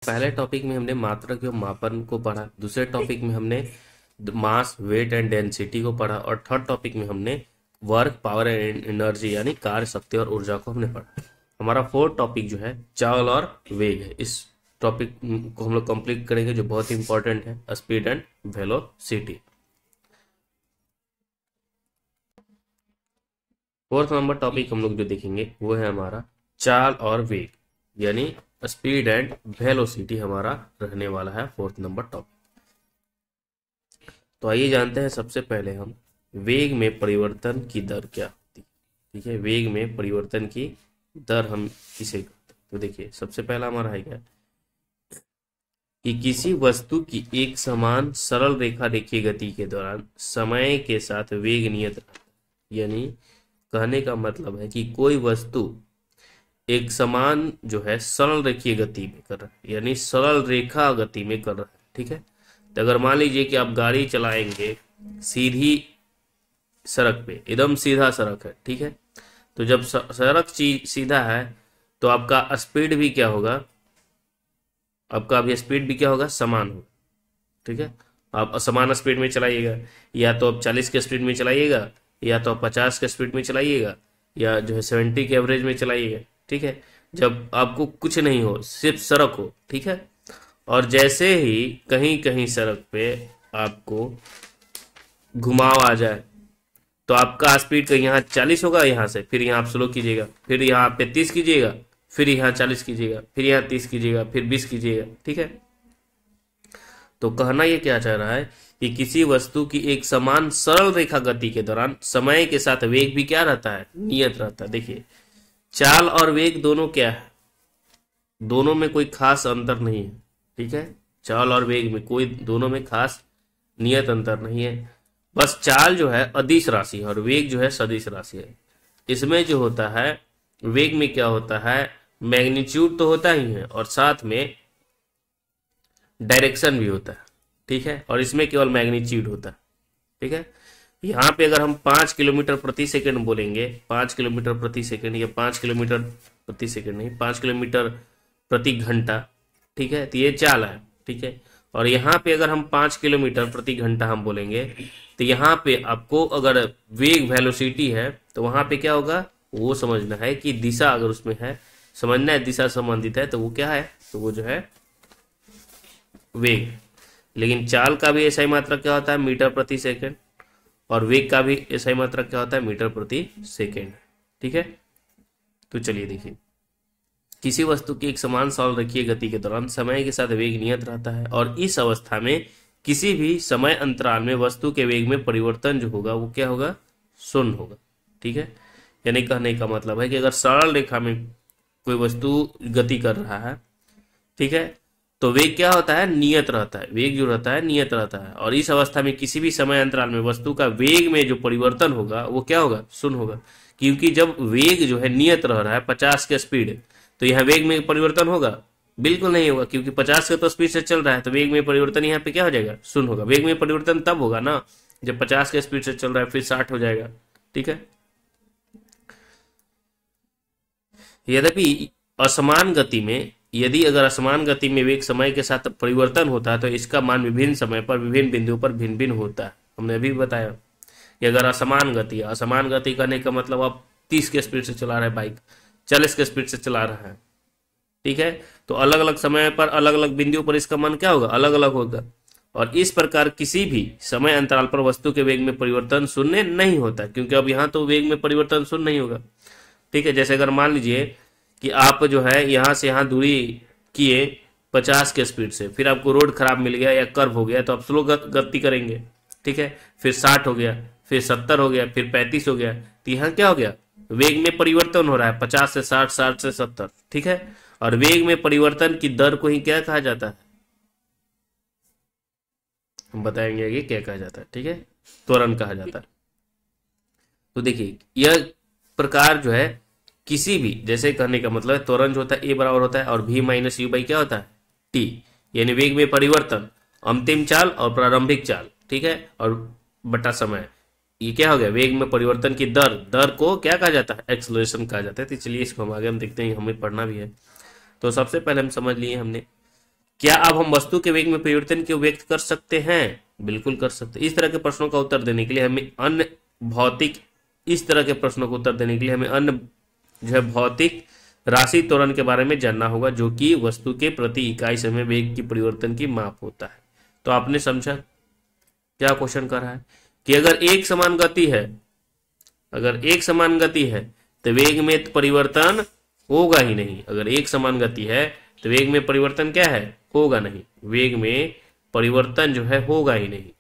पहले टॉपिक में हमने मात्रक एवं मापन को पढ़ा, दूसरे टॉपिक में हमने मास, वेट एंड डेंसिटी को पढ़ा और थर्ड टॉपिक में हमने वर्क, पावर एंड एनर्जी यानी कार्य, शक्ति और ऊर्जा को हमने पढ़ा। हमारा फोर्थ टॉपिक जो है चाल और वेग है। इस टॉपिक को हम लोग कंप्लीट करेंगे जो बहुत ही इंपॉर्टेंट है, speed and velocity. Fourth number topic हम लोग जो देखेंगे वो है हमारा चाल और वेग यानी स्पीड एंड वेलोसिटी हमारा रहने वाला है फोर्थ नंबर टॉपिक। तो आइए जानते हैं सबसे पहले हम वेग में परिवर्तन की दर क्या होती है। ठीक है, वेग में परिवर्तन की दर हम किसे कहते हैं। तो देखिए सबसे पहला हमारा है क्या कि किसी वस्तु की एक समान सरल रेखा रेखीय गति के दौरान समय के साथ वेग नियत रहता है। यानी कहने का मतलब है कि कोई वस्तु एक समान जो है सरल रेखीय गति में कर रहा है, यानी सरल रेखा गति में कर रहा है। ठीक है, तो अगर मान लीजिए कि आप गाड़ी चलाएंगे सीधी सड़क पे, एकदम सीधा सड़क है, ठीक है, तो जब सड़क सीधा है तो आपका स्पीड भी क्या होगा, आपका अभी स्पीड भी क्या होगा, समान होगा। ठीक है, आप समान स्पीड में चलाइएगा, या तो आप 40 के स्पीड में चलाइएगा, या तो आप 50 के स्पीड में चलाइएगा, या जो है 70 के एवरेज में चलाइएगा। ठीक है, जब आपको कुछ नहीं हो, सिर्फ सड़क हो। ठीक है, और जैसे ही कहीं कहीं सड़क पे आपको घुमाव आ जाए तो आपका स्पीड कहीं यहाँ 40 होगा, यहाँ से फिर यहाँ आप स्लो कीजिएगा, फिर यहाँ पे 30 कीजिएगा, फिर यहाँ 40 कीजिएगा, फिर यहाँ 30 कीजिएगा, फिर 20 कीजिएगा। ठीक है, तो कहना ये क्या चाह रहा है कि किसी वस्तु की एक समान सरल रेखा गति के दौरान समय के साथ वेग भी क्या रहता है, नियत रहता है। देखिए चाल और वेग दोनों क्या है, दोनों में कोई खास अंतर नहीं है। ठीक है, चाल और वेग में कोई दोनों में खास नियत अंतर नहीं है, बस चाल जो है अदिश राशि है और वेग जो है सदिश राशि है। इसमें जो होता है वेग में क्या होता है, मैग्नीट्यूड तो होता ही है और साथ में डायरेक्शन भी होता है। ठीक है, और इसमें केवल मैग्नीट्यूड होता है। ठीक है, यहाँ पे अगर हम 5 किलोमीटर प्रति सेकंड बोलेंगे, 5 किलोमीटर प्रति सेकंड या 5 किलोमीटर प्रति सेकंड नहीं, 5 किलोमीटर प्रति घंटा, ठीक है, तो ये चाल है। ठीक है, और यहाँ पे अगर हम 5 किलोमीटर प्रति घंटा हम बोलेंगे तो यहाँ पे आपको अगर वेग वेलोसिटी है तो वहां पे क्या होगा वो समझना है कि दिशा अगर उसमें है, समझना है दिशा संबंधित है तो वो क्या है, तो वो जो है वेग। लेकिन चाल का भी ऐसा ही मात्रक क्या होता है, मीटर प्रति सेकंड, और वेग का भी ऐसा ही मात्रक क्या होता है, मीटर प्रति सेकंड। ठीक है, तो चलिए देखिए, किसी वस्तु की एक समान सरल रेखीय गति के दौरान समय के साथ वेग नियत रहता है और इस अवस्था में किसी भी समय अंतराल में वस्तु के वेग में परिवर्तन जो होगा वो क्या होगा, शून्य होगा। ठीक है, यानी कहने का मतलब है कि अगर सरल रेखा में कोई वस्तु गति कर रहा है, ठीक है, तो वेग क्या होता है, नियत रहता है, वेग जो रहता है नियत रहता है, और इस अवस्था में किसी भी समय अंतराल में वस्तु का वेग में जो परिवर्तन होगा वो क्या होगा, शून्य होगा। क्योंकि जब वेग जो है नियत रह रहा है 50 के स्पीड, तो यहाँ वेग में परिवर्तन होगा, बिल्कुल नहीं होगा, क्योंकि 50 के तो स्पीड से चल रहा है, तो वेग में परिवर्तन यहाँ पे क्या हो जाएगा, शून्य होगा। वेग में परिवर्तन तब होगा ना जब 50 के स्पीड से चल रहा है, फिर 60 हो जाएगा। ठीक है, यद्यपि असमान गति में, यदि अगर असमान गति में वेग समय के साथ परिवर्तन होता है तो इसका मान विभिन्न समय पर विभिन्न बिंदुओं पर भिन्न भिन्न होता है। हमने अभी बताया कि अगर असमान गति, असमान गति करने का मतलब आप 30 के स्पीड से चला रहे बाइक, 40 के स्पीड से चला रहा है, ठीक है, तो अलग अलग समय पर अलग अलग बिंदुओं पर इसका मान क्या होगा, अलग अलग होगा। और इस प्रकार किसी भी समय अंतराल पर वस्तु के वेग में परिवर्तन शून्य नहीं होता, क्योंकि अब यहाँ तो वेग में परिवर्तन शून्य नहीं होगा। ठीक है, जैसे अगर मान लीजिए कि आप जो है यहाँ से यहाँ दूरी किए 50 के स्पीड से, फिर आपको रोड खराब मिल गया या कर्व हो गया तो आप स्लो गति करेंगे। ठीक है, फिर 60 हो गया, फिर 70 हो गया, फिर 35 हो गया, तो यहाँ क्या हो गया, वेग में परिवर्तन हो रहा है 50 से 60, 60 से 70। ठीक है, और वेग में परिवर्तन की दर को ही क्या कहा जाता है, हम बताएंगे कि क्या कहा जाता है। ठीक है, त्वरण कहा जाता है। तो देखिए यह प्रकार जो है किसी भी, जैसे कहने का मतलब त्वरण जो होता है ए बराबर होता है और v माइनस यू बाई क्या होता है, टी, यानी वेग में परिवर्तन, अंतिम चाल और प्रारंभिक चाल। ठीक है, और बटा समय, ये क्या हो गया, वेग में परिवर्तन की दर, दर को क्या कहा जाता है, एक्सेलरेशन कहा जाता है। तो चलिए इसको हम आगे हम देखते हैं, हमें पढ़ना भी है। तो सबसे पहले हम समझ लिए हमने क्या अब हम वस्तु के वेग में परिवर्तन को व्यक्त कर सकते हैं? बिल्कुल कर सकते हैं। इस तरह के प्रश्नों का उत्तर देने के लिए हमें अन्य भौतिक इस तरह के प्रश्नों का उत्तर देने के लिए हमें अन्य जो है भौतिक राशि त्वरण के बारे में जानना होगा, जो कि वस्तु के प्रति इकाई समय वेग की परिवर्तन की माप होता है। तो आपने समझा क्या क्वेश्चन कर रहा है कि अगर एक समान गति है, अगर एक समान गति है तो वेग में तो परिवर्तन होगा ही नहीं। अगर एक समान गति है तो वेग में परिवर्तन क्या है? होगा नहीं। वेग में परिवर्तन जो है होगा ही नहीं,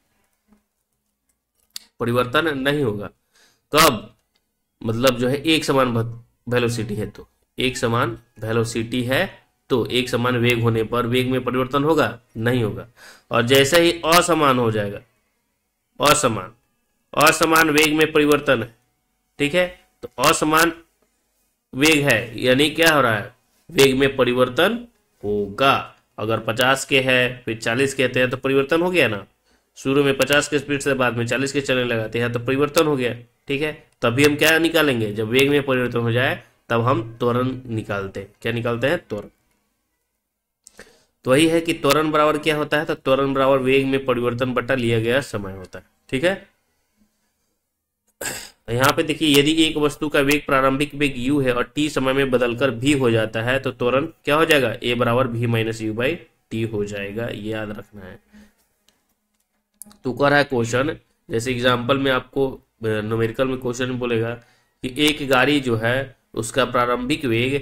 परिवर्तन नहीं होगा। कब? मतलब जो है एक समान वेलोसिटी है तो, एक समान वेलोसिटी है तो एक समान वेग होने पर वेग में परिवर्तन होगा? नहीं होगा। और जैसे ही असमान हो जाएगा, असमान असमान वेग में परिवर्तन है, ठीक है, तो असमान वेग है यानी क्या हो रहा है? वेग में परिवर्तन होगा। अगर 50 के है फिर 40 कहते हैं तो परिवर्तन हो गया ना। शुरू में 50 के स्पीड से बाद में 40 के चलने लगाते हैं तो परिवर्तन हो गया, ठीक है। तभी हम क्या निकालेंगे? जब वेग में परिवर्तन हो जाए तब हम त्वरण निकालते हैं। क्या निकालते हैं? त्वरण। तो वही है कि त्वरण बराबर क्या होता है? तो त्वरण बराबर वेग में परिवर्तन बटा लिया गया समय होता है, ठीक है। यहाँ पे देखिए, यदि एक वस्तु का वेग प्रारंभिक वेग u है और t समय में बदलकर v हो जाता है तो त्वरण क्या हो जाएगा? a बराबर v minus you by T हो जाएगा। ये याद रखना है। तो कर रहा है क्वेश्चन, जैसे एग्जांपल में आपको न्यूमेरिकल में क्वेश्चन बोलेगा कि एक गाड़ी जो है उसका प्रारंभिक वेग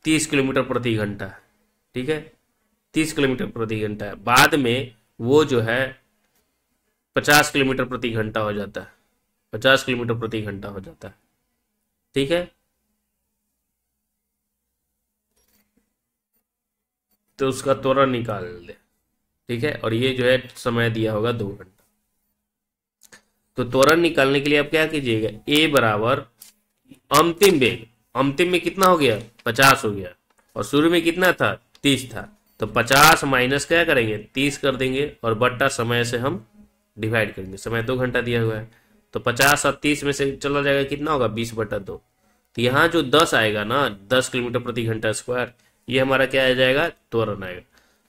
30 किलोमीटर प्रति घंटा है, ठीक है, 30 किलोमीटर प्रति घंटा है। बाद में वो जो है 50 किलोमीटर प्रति घंटा हो जाता है, 50 किलोमीटर प्रति घंटा हो जाता है, ठीक है। तो उसका त्वरण निकाल दे, ठीक है। और ये जो है समय दिया होगा 2 घंटा। तो त्वरण निकालने के लिए आप क्या कीजिएगा? a बराबर अंतिम वेग, अंतिम में कितना हो गया? 50 हो गया, और शुरू में कितना था? 30 था। तो 50 माइनस क्या करेंगे? 30 कर देंगे, और बट्टा समय से हम डिवाइड करेंगे। समय 2 घंटा दिया हुआ है, तो 50 और 30 में से चला जाएगा कितना होगा? 20/2। तो यहाँ जो 10 आएगा ना, 10 किलोमीटर प्रति घंटा स्क्वायर, ये हमारा क्या आ जाएगा? त्वरण आएगा।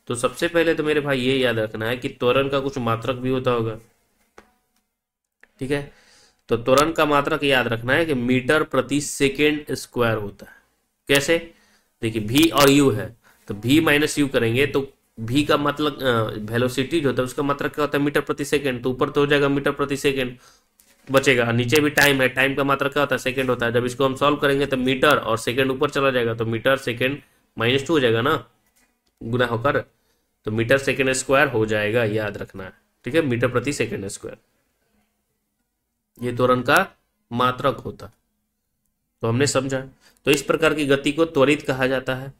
तो सबसे पहले तो मेरे भाई ये याद रखना है कि त्वरण का कुछ मात्रक भी होता होगा, ठीक है। तो त्वरण का मात्रक याद रखना है कि मीटर प्रति सेकेंड स्क्वायर होता है। कैसे? देखिए, v और u है तो v माइनस यू करेंगे तो v का मतलब वेलोसिटी जो होता है उसका मात्रक क्या होता है? मीटर प्रति सेकेंड। तो ऊपर तो हो जाएगा मीटर प्रति सेकेंड बचेगा, नीचे भी टाइम है, टाइम का मात्रक क्या होता है? सेकेंड होता है। जब इसको हम सॉल्व करेंगे तो मीटर और सेकेंड ऊपर चला जाएगा, तो मीटर सेकेंड -2 हो जाएगा ना, गुना होकर। तो मीटर सेकेंड स्क्वायर हो जाएगा, याद रखना है, ठीक है, मीटर प्रति सेकेंड स्क्वायर। ये त्वरण का मात्रक होता। तो हमने समझा। तो इस प्रकार की गति को त्वरित कहा जाता है।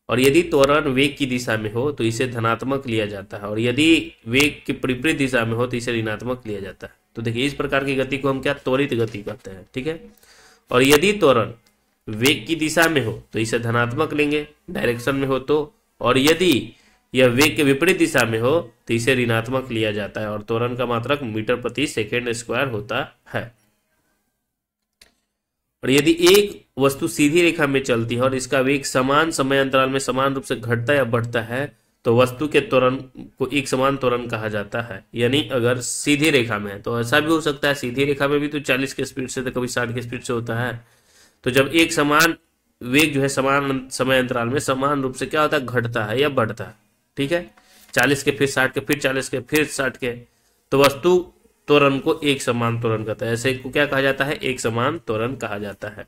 और यदि त्वरण वेग की दिशा में हो तो इसे धनात्मक लिया जाता है, और यदि वेग की विपरीत दिशा में हो तो इसे ऋणात्मक लिया जाता है। तो देखिए, इस प्रकार की गति को हम क्या? त्वरित गति कहते हैं, ठीक है। और यदि त्वरण वेग की दिशा में हो तो इसे धनात्मक लेंगे, डायरेक्शन में हो तो, और यदि यह वेग के विपरीत दिशा में हो तो इसे ऋणात्मक लिया जाता है। और त्वरण का मात्रक मीटर प्रति सेकेंड स्क्वायर होता है। और यदि एक वस्तु सीधी रेखा में चलती है और इसका वेग समान समय अंतराल में समान रूप से घटता या बढ़ता है तो वस्तु के त्वरण को एक समान त्वरण कहा जाता है। यानी अगर सीधी रेखा में है तो ऐसा भी हो सकता है, सीधी रेखा में भी तो 40 के स्पीड से तो कभी 60 के स्पीड से होता है। तो जब एक समान वेग जो है समान समय अंतराल में समान रूप से क्या होता है? घटता है या बढ़ता है, ठीक है। 40 के फिर 60 के फिर 40 के फिर 60 के, तो वस्तु त्वरण को एक समान त्वरण कहता है। ऐसे को क्या कहा जाता है? एक समान त्वरण कहा जाता है।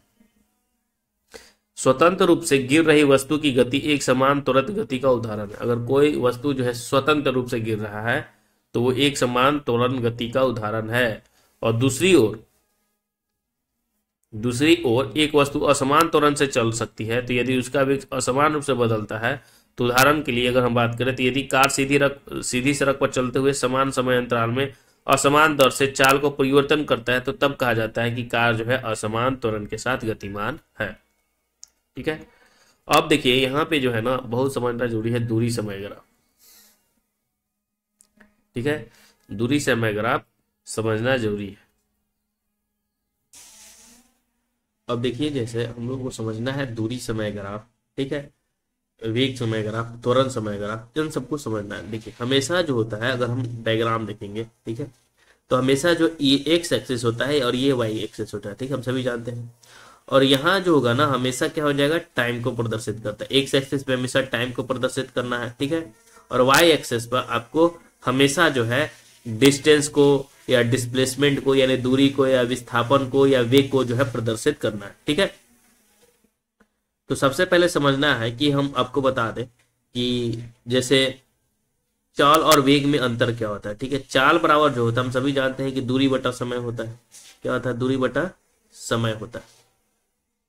स्वतंत्र रूप से गिर रही वस्तु की गति एक समान त्वरित गति का उदाहरण है। अगर कोई वस्तु जो है स्वतंत्र रूप से गिर रहा है तो वो एक समान त्वरण गति का उदाहरण है। और दूसरी ओर एक वस्तु असमान त्वरण से चल सकती है, तो यदि उसका वेग असमान रूप से बदलता है तो उदाहरण के लिए अगर हम बात करें तो यदि कार सीधी सड़क पर चलते हुए समान समय अंतराल में असमान दर से चाल को परिवर्तन करता है तो तब कहा जाता है कि कार जो है असमान त्वरण के साथ गतिमान है, ठीक है। अब देखिए, यहाँ पे जो है ना बहुत समझना जरूरी है दूरी समय ग्राफ, ठीक है। दूरी समय ग्राफ समझना जरूरी है। अब देखिए, जैसे हम लोग को समझना है दूरी समय ग्राफ, ठीक है। वेग समय ग्राफ, त्वरण समय ग्राफ, इन सबको समझना है। देखिए हमेशा जो होता है, अगर हम डायग्राम देखेंगे, ठीक है, तो हमेशा जो ये एक्स एक्सिस होता है और ये वाई एक्सिस होता है, ठीक है, हम सभी जानते हैं। और यहाँ जो होगा ना, हमेशा क्या हो जाएगा, टाइम को प्रदर्शित करता है। एक्स एक्सिस पे हमेशा टाइम को प्रदर्शित करना है, ठीक है, और वाई एक्सिस पर आपको हमेशा जो है डिस्टेंस को या डिस्प्लेसमेंट को, यानी दूरी को या विस्थापन को या वेग को जो है प्रदर्शित करना है, ठीक है। तो सबसे पहले समझना है कि हम आपको बता दें कि जैसे चाल और वेग में अंतर क्या होता है, ठीक है। चाल बराबर जो होता है, हम सभी जानते हैं कि दूरी बटा समय होता है। क्या होता है, दूरी बटा समय होता है,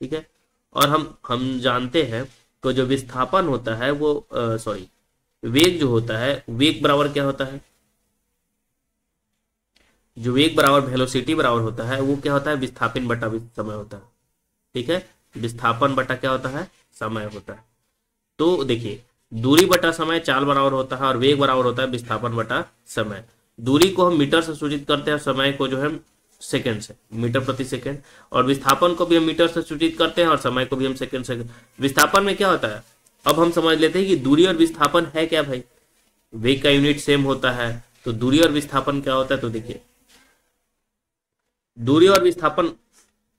ठीक है। और हम जानते हैं कि जो विस्थापन होता है वो सॉरी वेग जो होता है, वेग बराबर क्या होता है, जो वेग बराबर वेलोसिटी बराबर होता है वो क्या होता है, विस्थापन बटा समय होता है, ठीक है। विस्थापन बटा क्या होता है, समय होता है। तो देखिए दूरी बटा समय चाल बराबर होता है और वेग बराबर होता है विस्थापन बटा समय। दूरी को हम मीटर से सूचित करते हैं, समय को जो है सेकंड से, मीटर प्रति सेकंड, और विस्थापन को भी हम मीटर से सूचित करते हैं और समय को भी हम सेकंड से। विस्थापन में क्या होता है, अब हम समझ लेते हैं कि दूरी और विस्थापन है क्या भाई, वेग का यूनिट सेम होता है, तो दूरी और विस्थापन क्या होता है, तो देखिए दूरी और विस्थापन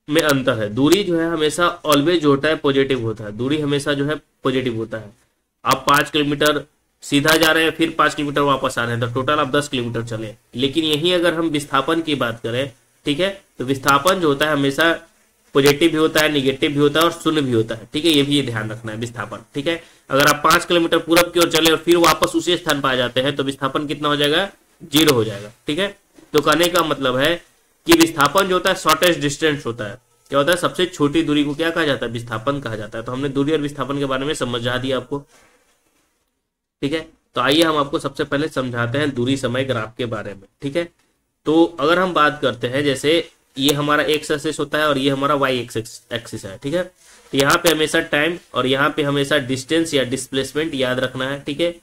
में अंतर है। दूरी जो है हमेशा ऑलवेज जो होता है पॉजिटिव होता है, दूरी हमेशा जो है पॉजिटिव होता है। आप 5 किलोमीटर सीधा जा रहे हैं, फिर 5 किलोमीटर वापस आ रहे हैं, तो टोटल आप 10 किलोमीटर चले। लेकिन यही अगर हम विस्थापन की बात करें, ठीक है, तो विस्थापन जो होता है हमेशा पॉजिटिव भी होता है, निगेटिव भी होता है और शून्य भी होता है, ठीक है। ये भी ध्यान रखना है विस्थापन, ठीक है। अगर आप 5 किलोमीटर पूरब की ओर चले और फिर वापस उसी स्थान पर आ जाते हैं तो विस्थापन कितना हो जाएगा, 0 हो जाएगा, ठीक है। तो कहने का मतलब है कि विस्थापन जो होता है शॉर्टेस्ट डिस्टेंस होता है। क्या होता है, सबसे छोटी दूरी को क्या कहा जाता है, विस्थापन कहा जाता है। तो हमने दूरी और विस्थापन के बारे में समझा दिया आपको, ठीक है। तो आइए हम आपको सबसे पहले समझाते हैं दूरी समय ग्राफ के बारे में, ठीक है। तो अगर हम बात करते हैं, जैसे ये हमारा एक्स एक्सिस होता है और ये हमारा वाई एक्सिस है, ठीक है। तो यहाँ पे हमेशा टाइम और यहाँ पे हमेशा डिस्टेंस या डिस्प्लेसमेंट याद रखना है, ठीक है।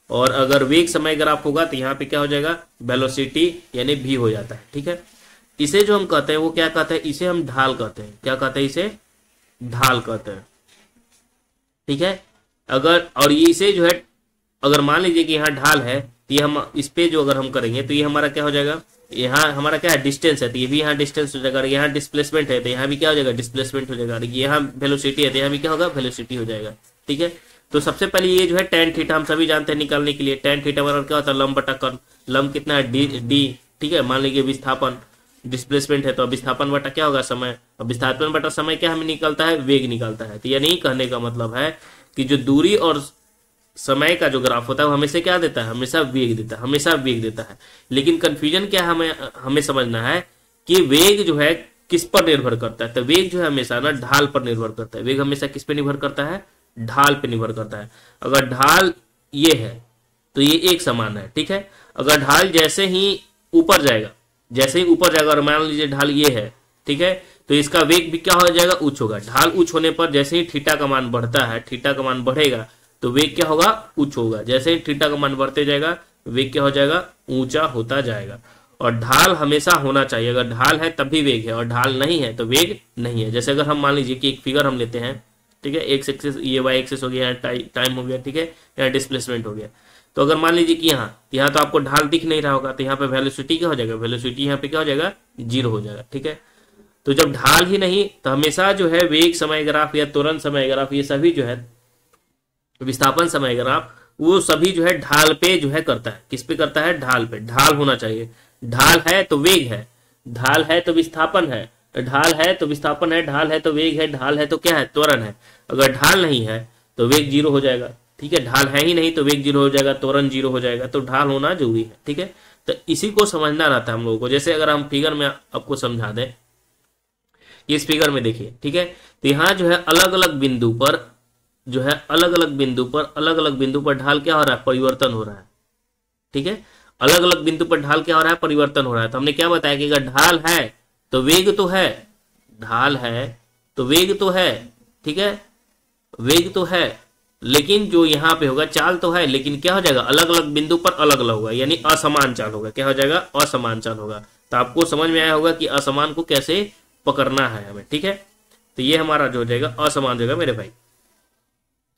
और अगर वेग समय ग्राफ होगा तो यहाँ पे क्या हो जाएगा, वेलोसिटी यानी भी हो जाता है, ठीक है। इसे जो हम कहते हैं वो क्या कहते हैं, इसे हम ढाल कहते हैं। क्या कहते हैं, इसे ढाल कहते हैं, ठीक है। अगर और ये इसे जो है, अगर मान लीजिए कि यहाँ ढाल है तो ये हम इस पे जो अगर हम करेंगे तो ये हमारा क्या हो जाएगा, यहाँ हमारा क्या है, डिस्टेंस है, तो ये भी यहाँ डिस्टेंस हो जाएगा। यहाँ डिस्प्लेसमेंट है तो यहाँ भी क्या हो जाएगा, डिस्प्लेसमेंट हो जाएगा। यहाँ वेलोसिटी है तो यहाँ भी क्या होगा, वेलोसिटी हो जाएगा, ठीक है। तो सबसे पहले ये जो है tan थीटा हम सभी जानते हैं निकालने के लिए। tan थीटा बराबर क्या होता है, लंब बटा कर्ल। लंब कितना है, डी, ठीक है। मान लीजिए विस्थापन डिस्प्लेसमेंट है तो विस्थापन बटा क्या होगा, समय। अब विस्थापन बटा समय क्या हमें निकलता है, वेग निकलता है। तो यानी कहने का मतलब है कि जो दूरी और समय का जो ग्राफ होता है वो हमेशा क्या देता है, हमेशा वेग देता है, हमेशा वेग देता है। लेकिन कंफ्यूजन क्या है, हमें समझना है कि वेग जो है किस पर निर्भर करता है। तो वेग जो है हमेशा ना ढाल पर निर्भर करता है। वेग हमेशा किस पे निर्भर करता है, ढाल पे निर्भर करता है। अगर ढाल ये है तो ये एक समान है, ठीक है। अगर ढाल जैसे ही ऊपर जाएगा, जैसे ही ऊपर जाएगा, और मान लीजिए ढाल ये है, ठीक है, तो इसका वेग भी क्या हो जाएगा, उच्च होगा। ढाल उच्च होने पर जैसे ही थीटा का मान बढ़ता है, थीटा का मान बढ़ेगा तो वेग क्या होगा, उच्च होगा। जैसे ही थीटा का मान बढ़ते जाएगा वेग क्या हो जाएगा, ऊंचा होता जाएगा। और ढाल हमेशा होना चाहिए, अगर ढाल है तभी वेग है और ढाल नहीं है तो वेग नहीं है। जैसे अगर हम मान लीजिए कि एक फिगर हम लेते हैं, ठीक है, एक्स एक्सिस, ये वाई एक्सिस हो गया, टाइम हो गया, ठीक है, यहाँ डिस्प्लेसमेंट हो गया। तो अगर मान लीजिए कि यहाँ तो आपको ढाल दिख नहीं रहा होगा, तो यहाँ पे वेलोसिटी क्या हो जाएगा, वेलोसिटी यहाँ पे क्या हो जाएगा, 0 हो जाएगा, ठीक है। तो जब ढाल ही नहीं तो हमेशा जो है वेग समय ग्राफ या त्वरण समय ग्राफ, ये सभी जो है विस्थापन समय ग्राफ, वो सभी जो है ढाल पे जो है करता है। किस पे करता है, ढाल पे। ढाल होना चाहिए, ढाल है तो वेग है, ढाल है तो विस्थापन है, ढाल है तो विस्थापन है, ढाल है तो वेग है, ढाल है तो क्या है, त्वरण है। अगर ढाल नहीं है तो वेग 0 हो जाएगा, ठीक है। ढाल है ही नहीं तो वेग 0 हो जाएगा, त्वरण 0 हो जाएगा। तो ढाल होना जरूरी है, ठीक है। तो इसी को समझना रहता है हम लोगों को। जैसे अगर हम फिगर में आपको समझा दें, इस फिगर में देखिए, ठीक है, तो यहाँ जो है अलग अलग बिंदु पर जो है अलग अलग बिंदु पर ढाल क्या हो रहा है, परिवर्तन हो रहा है, ठीक है। अलग अलग बिंदु पर ढाल क्या हो रहा है, परिवर्तन हो रहा है। तो हमने क्या बताया कि अगर ढाल है तो वेग तो है, ढाल है तो वेग तो है, ठीक है, वेग तो है। लेकिन जो यहाँ पे होगा चाल तो है, लेकिन क्या हो जाएगा, अलग अलग बिंदु पर अलग अलग होगा, यानी असमान चाल होगा। क्या हो जाएगा, असमान चाल होगा। तो आपको समझ में आया होगा कि असमान को कैसे पकड़ना है हमें, ठीक है। तो ये हमारा जो हो जाएगा असमान हो जाएगा मेरे भाई।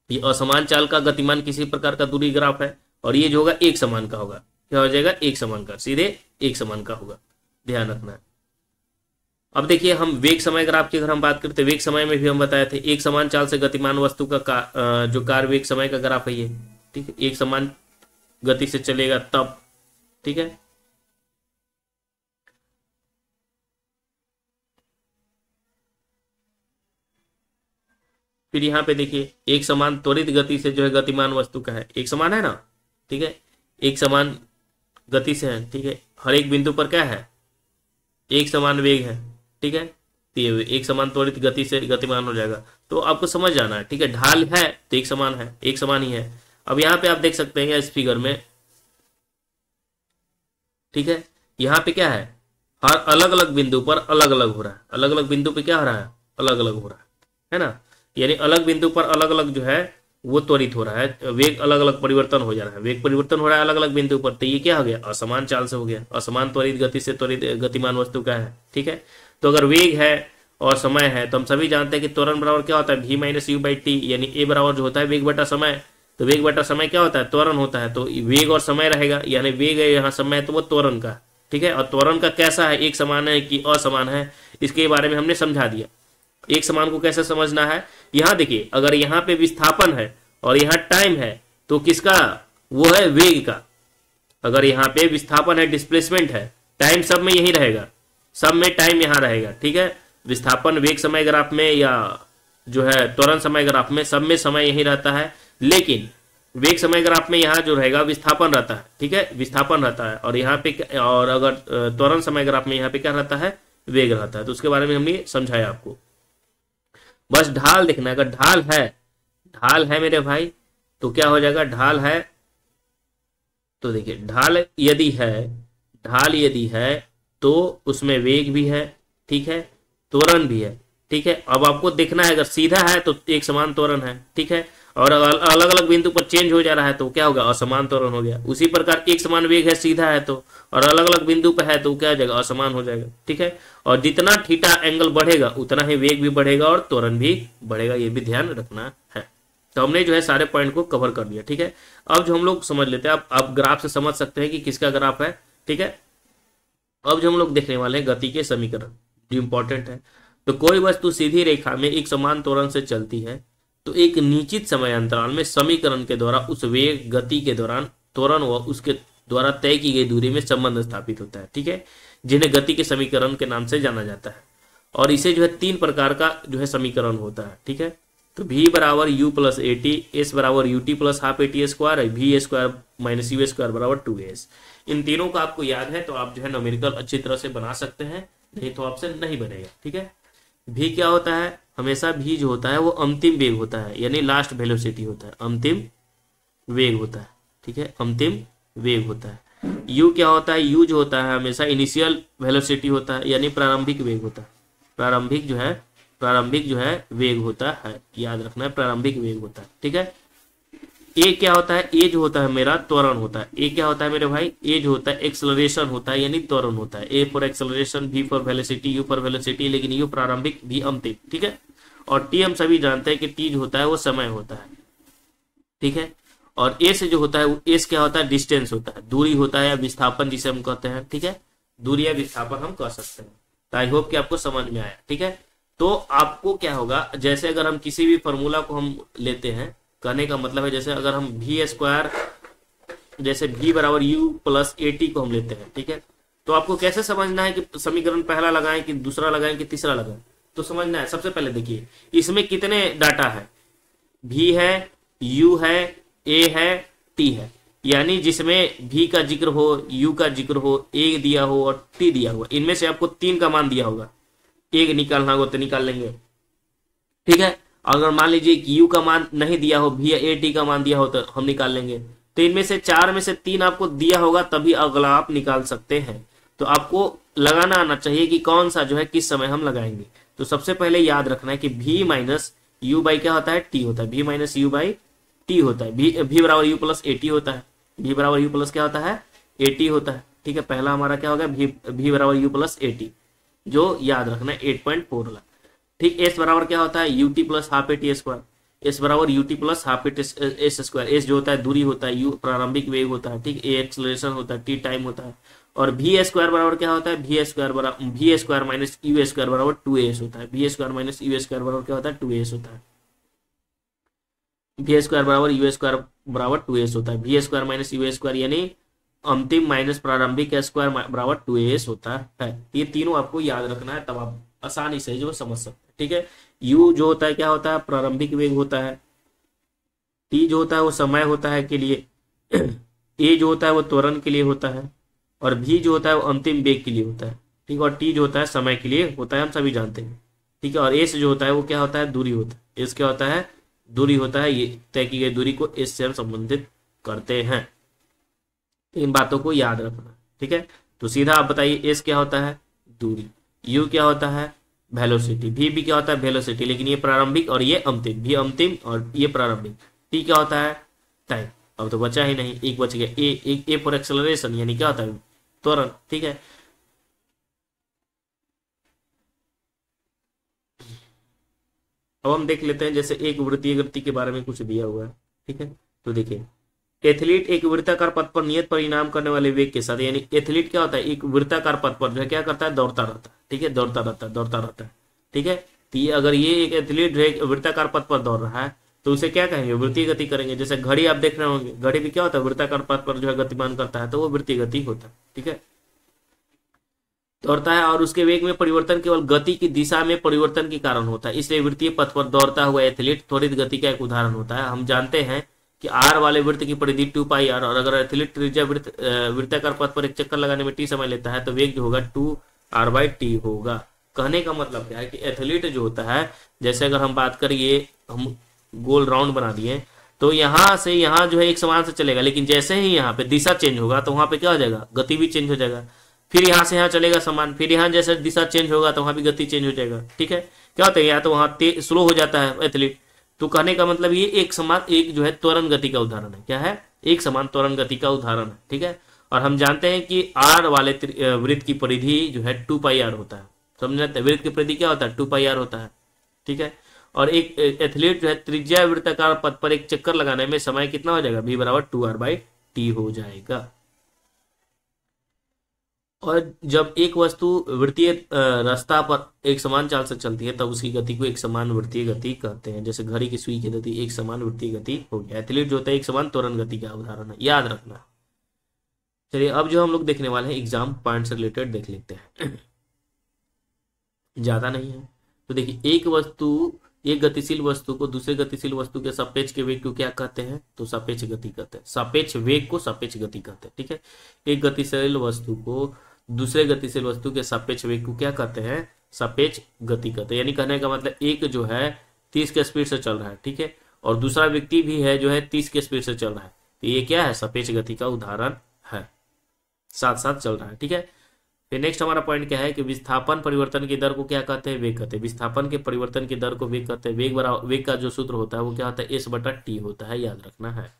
ये असमान चाल का गतिमान किसी प्रकार का दूरी ग्राफ है, और ये जो होगा एक समान का होगा। क्या हो जाएगा? एक समान का, सीधे एक समान का होगा, ध्यान रखना है। अब देखिए, हम वेग समय ग्राफ की अगर हम बात करते, वेग समय में भी हम बताए थे एक समान चाल से गतिमान वस्तु का जो कार्य वेग समय का ग्राफ है ये, ठीक है, एक समान गति से चलेगा तब, ठीक है। फिर यहाँ पे देखिए, एक समान त्वरित गति से जो है गतिमान वस्तु का है, एक समान है ना, ठीक है, एक समान गति से है, ठीक है, हर एक बिंदु पर क्या है? एक समान वेग है, ठीक है, तो ये एक समान त्वरित गति से गतिमान हो जाएगा। तो आपको समझ जाना है, ठीक है, ढाल है तो एक समान है, एक समान ही है। अब यहाँ पे आप देख सकते हैं इस फिगर में, ठीक है, यहाँ पे क्या है? हर अलग अलग बिंदु पर अलग अलग हो रहा है, अलग अलग बिंदु पे क्या हो रहा है? अलग अलग हो रहा है ना, यानी अलग बिंदु पर अलग अलग जो है वो त्वरित हो रहा है, वेग अलग अलग परिवर्तन हो जा रहा है, वेग परिवर्तन हो रहा है अलग अलग बिंदु पर, तो ये क्या हो गया? असमान चाल से हो गया, असमान त्वरित गति से त्वरित गतिमान वस्तु का है, ठीक है। तो अगर वेग है और समय है तो हम सभी जानते हैं कि त्वरण बराबर क्या होता है? v minus you by T, यानी ए बराबर जो होता है वेग बटा समय, तो वेग बटा समय क्या होता है? त्वरण होता है। तो वेग और समय रहेगा, यानी वेग है यहाँ समय है तो वो त्वरण का, ठीक है। और त्वरण का कैसा है? एक समान है कि असमान है, इसके बारे में हमने समझा दिया। एक समान को कैसे समझना है? यहाँ देखिए, अगर यहाँ पे विस्थापन है और यहाँ टाइम है तो किसका? वो है वेग का। अगर यहाँ पे विस्थापन है, डिस्प्लेसमेंट है, टाइम सब में यही रहेगा, सब में टाइम यहाँ रहेगा, ठीक है। विस्थापन वेग समय ग्राफ में या जो है त्वरण समय ग्राफ में, सब में समय यही रहता है, लेकिन वेग समय ग्राफ में यहाँ जो रहेगा विस्थापन रहता है, ठीक है, विस्थापन रहता है। और यहाँ पे, और अगर त्वरण समय ग्राफ में यहाँ पे क्या रहता है? वेग रहता है। तो उसके बारे में हमने समझाया आपको। बस ढाल देखना, अगर ढाल है मेरे भाई तो क्या हो जाएगा? ढाल है तो देखिए, ढाल यदि है तो उसमें वेग भी है, ठीक है, त्वरण भी है, ठीक है। अब आपको देखना है, अगर सीधा है तो एक समान त्वरण है, ठीक है, और अलग अलग बिंदु पर चेंज हो जा रहा है तो क्या होगा? असमान त्वरण हो गया। उसी प्रकार एक समान वेग है, सीधा है तो, और अलग अलग बिंदु पर है तो क्या हो जाएगा? असमान हो जाएगा, ठीक है। और जितना थीटा एंगल बढ़ेगा उतना ही वेग भी बढ़ेगा और त्वरण भी बढ़ेगा, ये भी ध्यान रखना है। तो हमने जो है सारे पॉइंट को कवर कर दिया, ठीक है। अब जो हम लोग समझ लेते हैं, आप ग्राफ से समझ सकते हैं कि किसका ग्राफ है, ठीक है। अब जो हम लोग देखने वाले हैं गति के समीकरण, जो इंपॉर्टेंट है। तो कोई वस्तु सीधी रेखा में एक समान त्वरण से चलती है तो एक निश्चित समय अंतराल में समीकरण के द्वारा उस वेग गति के दौरान त्वरण व उसके द्वारा तय की गई दूरी में संबंध स्थापित होता है, ठीक है, जिन्हें गति के समीकरण के नाम से जाना जाता है। और इसे जो है 3 प्रकार का जो है समीकरण होता है, ठीक है। तो v बराबर u plus A T, S बराबर U T plus half A T square, V A square minus U square बराबर 2s। इन तीनों का आपको याद है तो आप जो है न्यूमेरिकल अच्छी तरह से बना सकते हैं, नहीं तो आपसे नहीं बनेगा, ठीक है। v क्या होता है? हमेशा v जो होता है वो अंतिम वेग होता है, यानी लास्ट वेलोसिटी होता है, अंतिम वेग होता है, ठीक है, अंतिम वेग होता है। u क्या होता है? u जो होता है हमेशा इनिशियल वेलोसिटी होता है, यानी प्रारंभिक वेग होता है, प्रारंभिक जो है वेग होता है, याद रखना है, प्रारंभिक वेग होता है, ठीक है। ए क्या होता है? ए जो होता है मेरा त्वरण होता है। ए क्या होता है मेरे भाई? ए जो होता है एक्सेलरेशन होता है, यानी त्वरण होता है। A for acceleration, V for velocity, U for velocity, लेकिन यू प्रारंभिक, भी अंतिम, ठीक है। और टी हम सभी जानते हैं कि टी जो होता है वो समय होता है, ठीक है। और ए से जो होता है, एस क्या होता है? डिस्टेंस होता है, दूरी होता है या विस्थापन जिसे हम कहते हैं, ठीक है, दूरी या विस्थापन हम कह सकते हैं। तो आई होप कि आपको समझ में आया, ठीक है। तो आपको क्या होगा, जैसे अगर हम किसी भी फॉर्मूला को हम लेते हैं, कहने का मतलब है जैसे अगर हम वी स्क्वायर, जैसे v बराबर u प्लस ए टी को हम लेते हैं, ठीक है, तो आपको कैसे समझना है कि समीकरण पहला लगाएं कि दूसरा लगाएं कि तीसरा लगाएं? तो समझना है, सबसे पहले देखिए इसमें कितने डाटा है, v है, u है, a है, t है, यानी जिसमें v का जिक्र हो, u का जिक्र हो, a दिया हो और t दिया हो, इनमें से आपको 3 का मान दिया होगा, एक निकालना होगा तो निकाल लेंगे, ठीक है। अगर मान लीजिए कि u का मान नहीं दिया हो, v या ए टी का मान दिया हो तो हम निकाल लेंगे। तो इनमें से 4 में से 3 आपको दिया होगा तभी अगला आप निकाल सकते हैं। तो आपको लगाना आना चाहिए कि कौन सा जो है किस समय हम लगाएंगे। तो सबसे पहले याद रखना है कि v माइनस यू बाई क्या होता है? टी होता है, v minus you by T होता है, v बराबर यू प्लस ए टी होता है, v बराबर यू प्लस क्या होता है? ए टी होता है, ठीक है। पहला हमारा क्या होगा? v बराबर यू प्लस ए टी, जो याद रखना है 8.4 वाला, ठीक। एस बराबर क्या होता है? U T plus half A T square, S बराबर U T plus half it S square. S जो होता है दूरी होता है, यू प्रारंभिक वेग होता है, ठीक, ए एक्सलेरेशन होता है, टी टाइम होता है, और वी स्क्वायर बराबर क्या होता है, वी स्क्वायर बराबर V square minus U square बराबर 2as होता है। V square minus U square बराबर क्या होता है, 2as होता है। वी स्क्वायर बराबर यू स्क्वायर बराबर 2as होता है। V square minus U square यानी अंतिम माइनस प्रारंभिक स्क्वायर बराबर 2as होता है। ये तीनों आपको याद रखना है, तब आप आसानी से जो समझ सकते हैं, ठीक है। यू जो होता है क्या होता है, प्रारंभिक वेग होता है। टी जो होता है वो समय होता है के लिए। ए जो होता है वो त्वरण के लिए होता है, और भी जो होता है वो अंतिम वेग के लिए होता है, ठीक। और टी जो होता है समय के लिए होता है, हम सभी जानते हैं, ठीक है। और एस जो होता है वो क्या होता है, दूरी होता है। एस क्या होता है, दूरी होता है। ये तय की गई दूरी को एस से हम संबंधित करते हैं। इन बातों को याद रखना, ठीक है। तो सीधा आप बताइए, एस क्या होता है, दूरी, यू क्या होता है, वेलोसिटी, वी भी क्या होता है, वेलोसिटी, लेकिन ये प्रारंभिक और ये अंतिम, भी अंतिम और ये प्रारंभिक। टी क्या होता है, टाइम। अब तो बचा ही नहीं, एक बच गया, ए फॉर एक्सेलरेशन यानी क्या होता है, त्वरण, ठीक है। अब हम देख लेते हैं, जैसे एक वृत्तीय गति के बारे में कुछ दिया हुआ है, ठीक है। तो देखिए, एथलीट एक वृत्ताकार पथ पर नियत परिणाम करने वाले वेग के साथ, यानी एथलीट क्या होता है, एक वृत्ताकार पथ पर जो है क्या करता है, दौड़ता रहता है, ठीक है, दौड़ता रहता है, ठीक है। तो ये अगर ये एक एथलीट जो वृत्ताकार पथ पर दौड़ रहा है तो उसे क्या कहेंगे, वृत्तीय गति करेंगे। जैसे घड़ी आप देख रहे होंगे, घड़ी भी क्या होता है, वृत्ताकार पथ पर जो है गतिमान करता है, तो वो वृत्तीय गति होता है, ठीक है, दौड़ता है। और उसके वेग में परिवर्तन केवल गति की दिशा में परिवर्तन के कारण होता है, इसलिए वृत्तीय पथ पर दौड़ता हुआ एथलीट त्वरित गति का एक उदाहरण होता है। हम जानते हैं कि आर वाले वृत्त की परिधि 2πr, और अगर एथलीट त्रिज्या वृत्ताकार पथ पर एक चक्कर लगाने में टी समय लेता है तो वेग जो होगा 2r/t होगा। कहने का मतलब क्या है कि एथलीट जो होता है, जैसे अगर हम बात करिए, हम गोल राउंड बना दिए, तो यहाँ से यहाँ जो है एक समान से चलेगा, लेकिन जैसे ही यहाँ पे दिशा चेंज होगा तो वहां पे क्या हो जाएगा, गति भी चेंज हो जाएगा। फिर यहाँ से यहाँ चलेगा समान, फिर यहाँ जैसे दिशा चेंज होगा तो वहां भी गति चेंज हो जाएगा, ठीक है। क्या होता है, या तो वहां स्लो हो जाता है एथलीट। तो कहने का मतलब ये एक समान, एक जो है त्वरण गति का उदाहरण है। क्या है, एक समान त्वरण गति का उदाहरण है, ठीक है। और हम जानते हैं कि आर वाले वृत्त की परिधि जो है 2πr होता है। समझ रहे, वृत्त की परिधि क्या होता है, 2πr होता है, ठीक है। और एक एथलीट जो है त्रिज्या वृत्ताकार पथ पर एक चक्कर लगाने में समय कितना हो जाएगा, v बराबर 2r/t हो जाएगा। और जब एक वस्तु वृत्तीय रास्ता पर एक समान चाल से चलती है तब उसकी गति को एक समान वृत्तीय गति कहते हैं। जैसे घड़ी की सुई की गति एक समान वृत्तीय गति हो गया। एथलीट जो होता है एक समान त्वरण गति का उदाहरण है, याद रखना। चलिए अब जो हम लोग देखने वाले हैं एग्जाम पॉइंट से रिलेटेड देख लेते हैं, ज्यादा नहीं है। तो देखिए, एक गतिशील वस्तु को दूसरे गतिशील वस्तु के सापेक्ष के वेग को क्या कहते हैं, तो सापेक्ष गति कहते हैं। सापेक्ष वेग को सापेक्ष गति कहते हैं, ठीक है। एक गतिशील वस्तु को दूसरे गतिशील वस्तु के सापेक्ष वेग को क्या कहते हैं, सापेक्ष गति कहते हैं। यानी कहने का मतलब एक जो है 30 के स्पीड से चल रहा है, ठीक है, और दूसरा व्यक्ति भी है जो है 30 के स्पीड से चल रहा है, तो ये क्या है, सापेक्ष गति का उदाहरण है, साथ साथ चल रहा है, ठीक है। फिर नेक्स्ट हमारा पॉइंट क्या है कि विस्थापन परिवर्तन की दर को क्या कहते हैं, वेग कहते हैं। विस्थापन के परिवर्तन की दर को वेग कहते हैं। वेग का जो सूत्र होता है वो क्या होता है, s/t होता है, याद रखना है।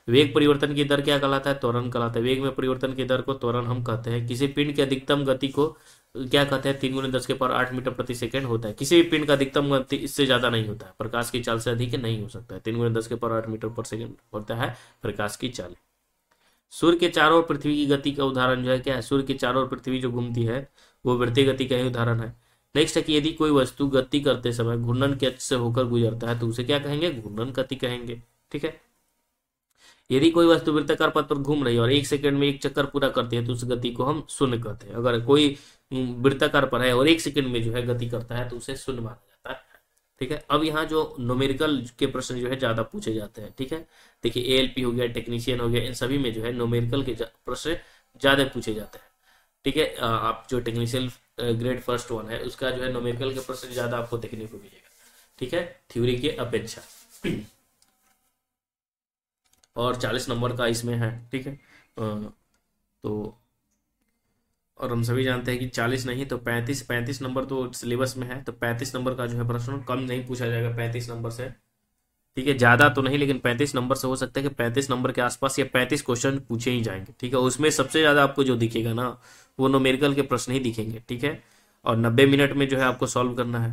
वेग परिवर्तन की दर क्या कहलाता है, त्वरण कहलाता है। वेग में परिवर्तन की दर को त्वरण हम कहते हैं। किसी पिंड की अधिकतम गति को क्या कहते हैं, 3 × 10⁸ मीटर प्रति सेकंड होता है। किसी भी पिंड का अधिकतम गति इससे ज्यादा नहीं होता है, प्रकाश की चाल से अधिक नहीं हो सकता है। 3 × 10⁸ मीटर पर सेकंड होता है प्रकाश की चाल। सूर्य के चारों ओर पृथ्वी की गति का उदाहरण जो है क्या है, सूर्य के चारों ओर पृथ्वी जो घूमती है वो वृत्तीय गति का ही उदाहरण है। नेक्स्ट है कि यदि कोई वस्तु गति करते समय घूर्णन के अक्ष से होकर गुजरता है तो उसे क्या कहेंगे, घूर्णन गति कहेंगे, ठीक है। यदि कोई वस्तु वृत्ताकार पथ पर घूम रही है और 1 सेकंड में एक चक्कर पूरा करती है तो उस गति को हम शून्य कहते हैं। अगर कोई वृत्ताकार पर है और 1 सेकंड में जो है गति करता है तो उसे शून्य माना जाता है, ठीक है। अब यहाँ जो न्यूमेरिकल के प्रश्न जो है ज्यादा पूछे जाते हैं, ठीक है। देखिए एएलपी हो गया, टेक्नीशियन हो गया, इन सभी में जो है न्यूमेरिकल के प्रश्न ज्यादा पूछे जाते हैं, ठीक है। आप जो टेक्नीशियन ग्रेड फर्स्ट 1 है उसका जो है न्यूमेरिकल के प्रश्न ज्यादा आपको देखने को मिलेगा, ठीक है, थ्योरी के अपेक्षा। और 40 नंबर का इसमें है, ठीक है। तो और हम सभी जानते हैं कि 40 नहीं तो 35 नंबर तो सिलेबस में है, तो 35 नंबर का जो है प्रश्न कम नहीं पूछा जाएगा 35 नंबर से, ठीक है। ज्यादा तो नहीं, लेकिन 35 नंबर से हो सकता है कि 35 नंबर के आसपास या 35 क्वेश्चन पूछे ही जाएंगे, ठीक है। उसमें सबसे ज्यादा आपको जो दिखेगा ना वो न्यूमेरिकल के प्रश्न ही दिखेंगे, ठीक है। और 90 मिनट में जो है आपको सॉल्व करना है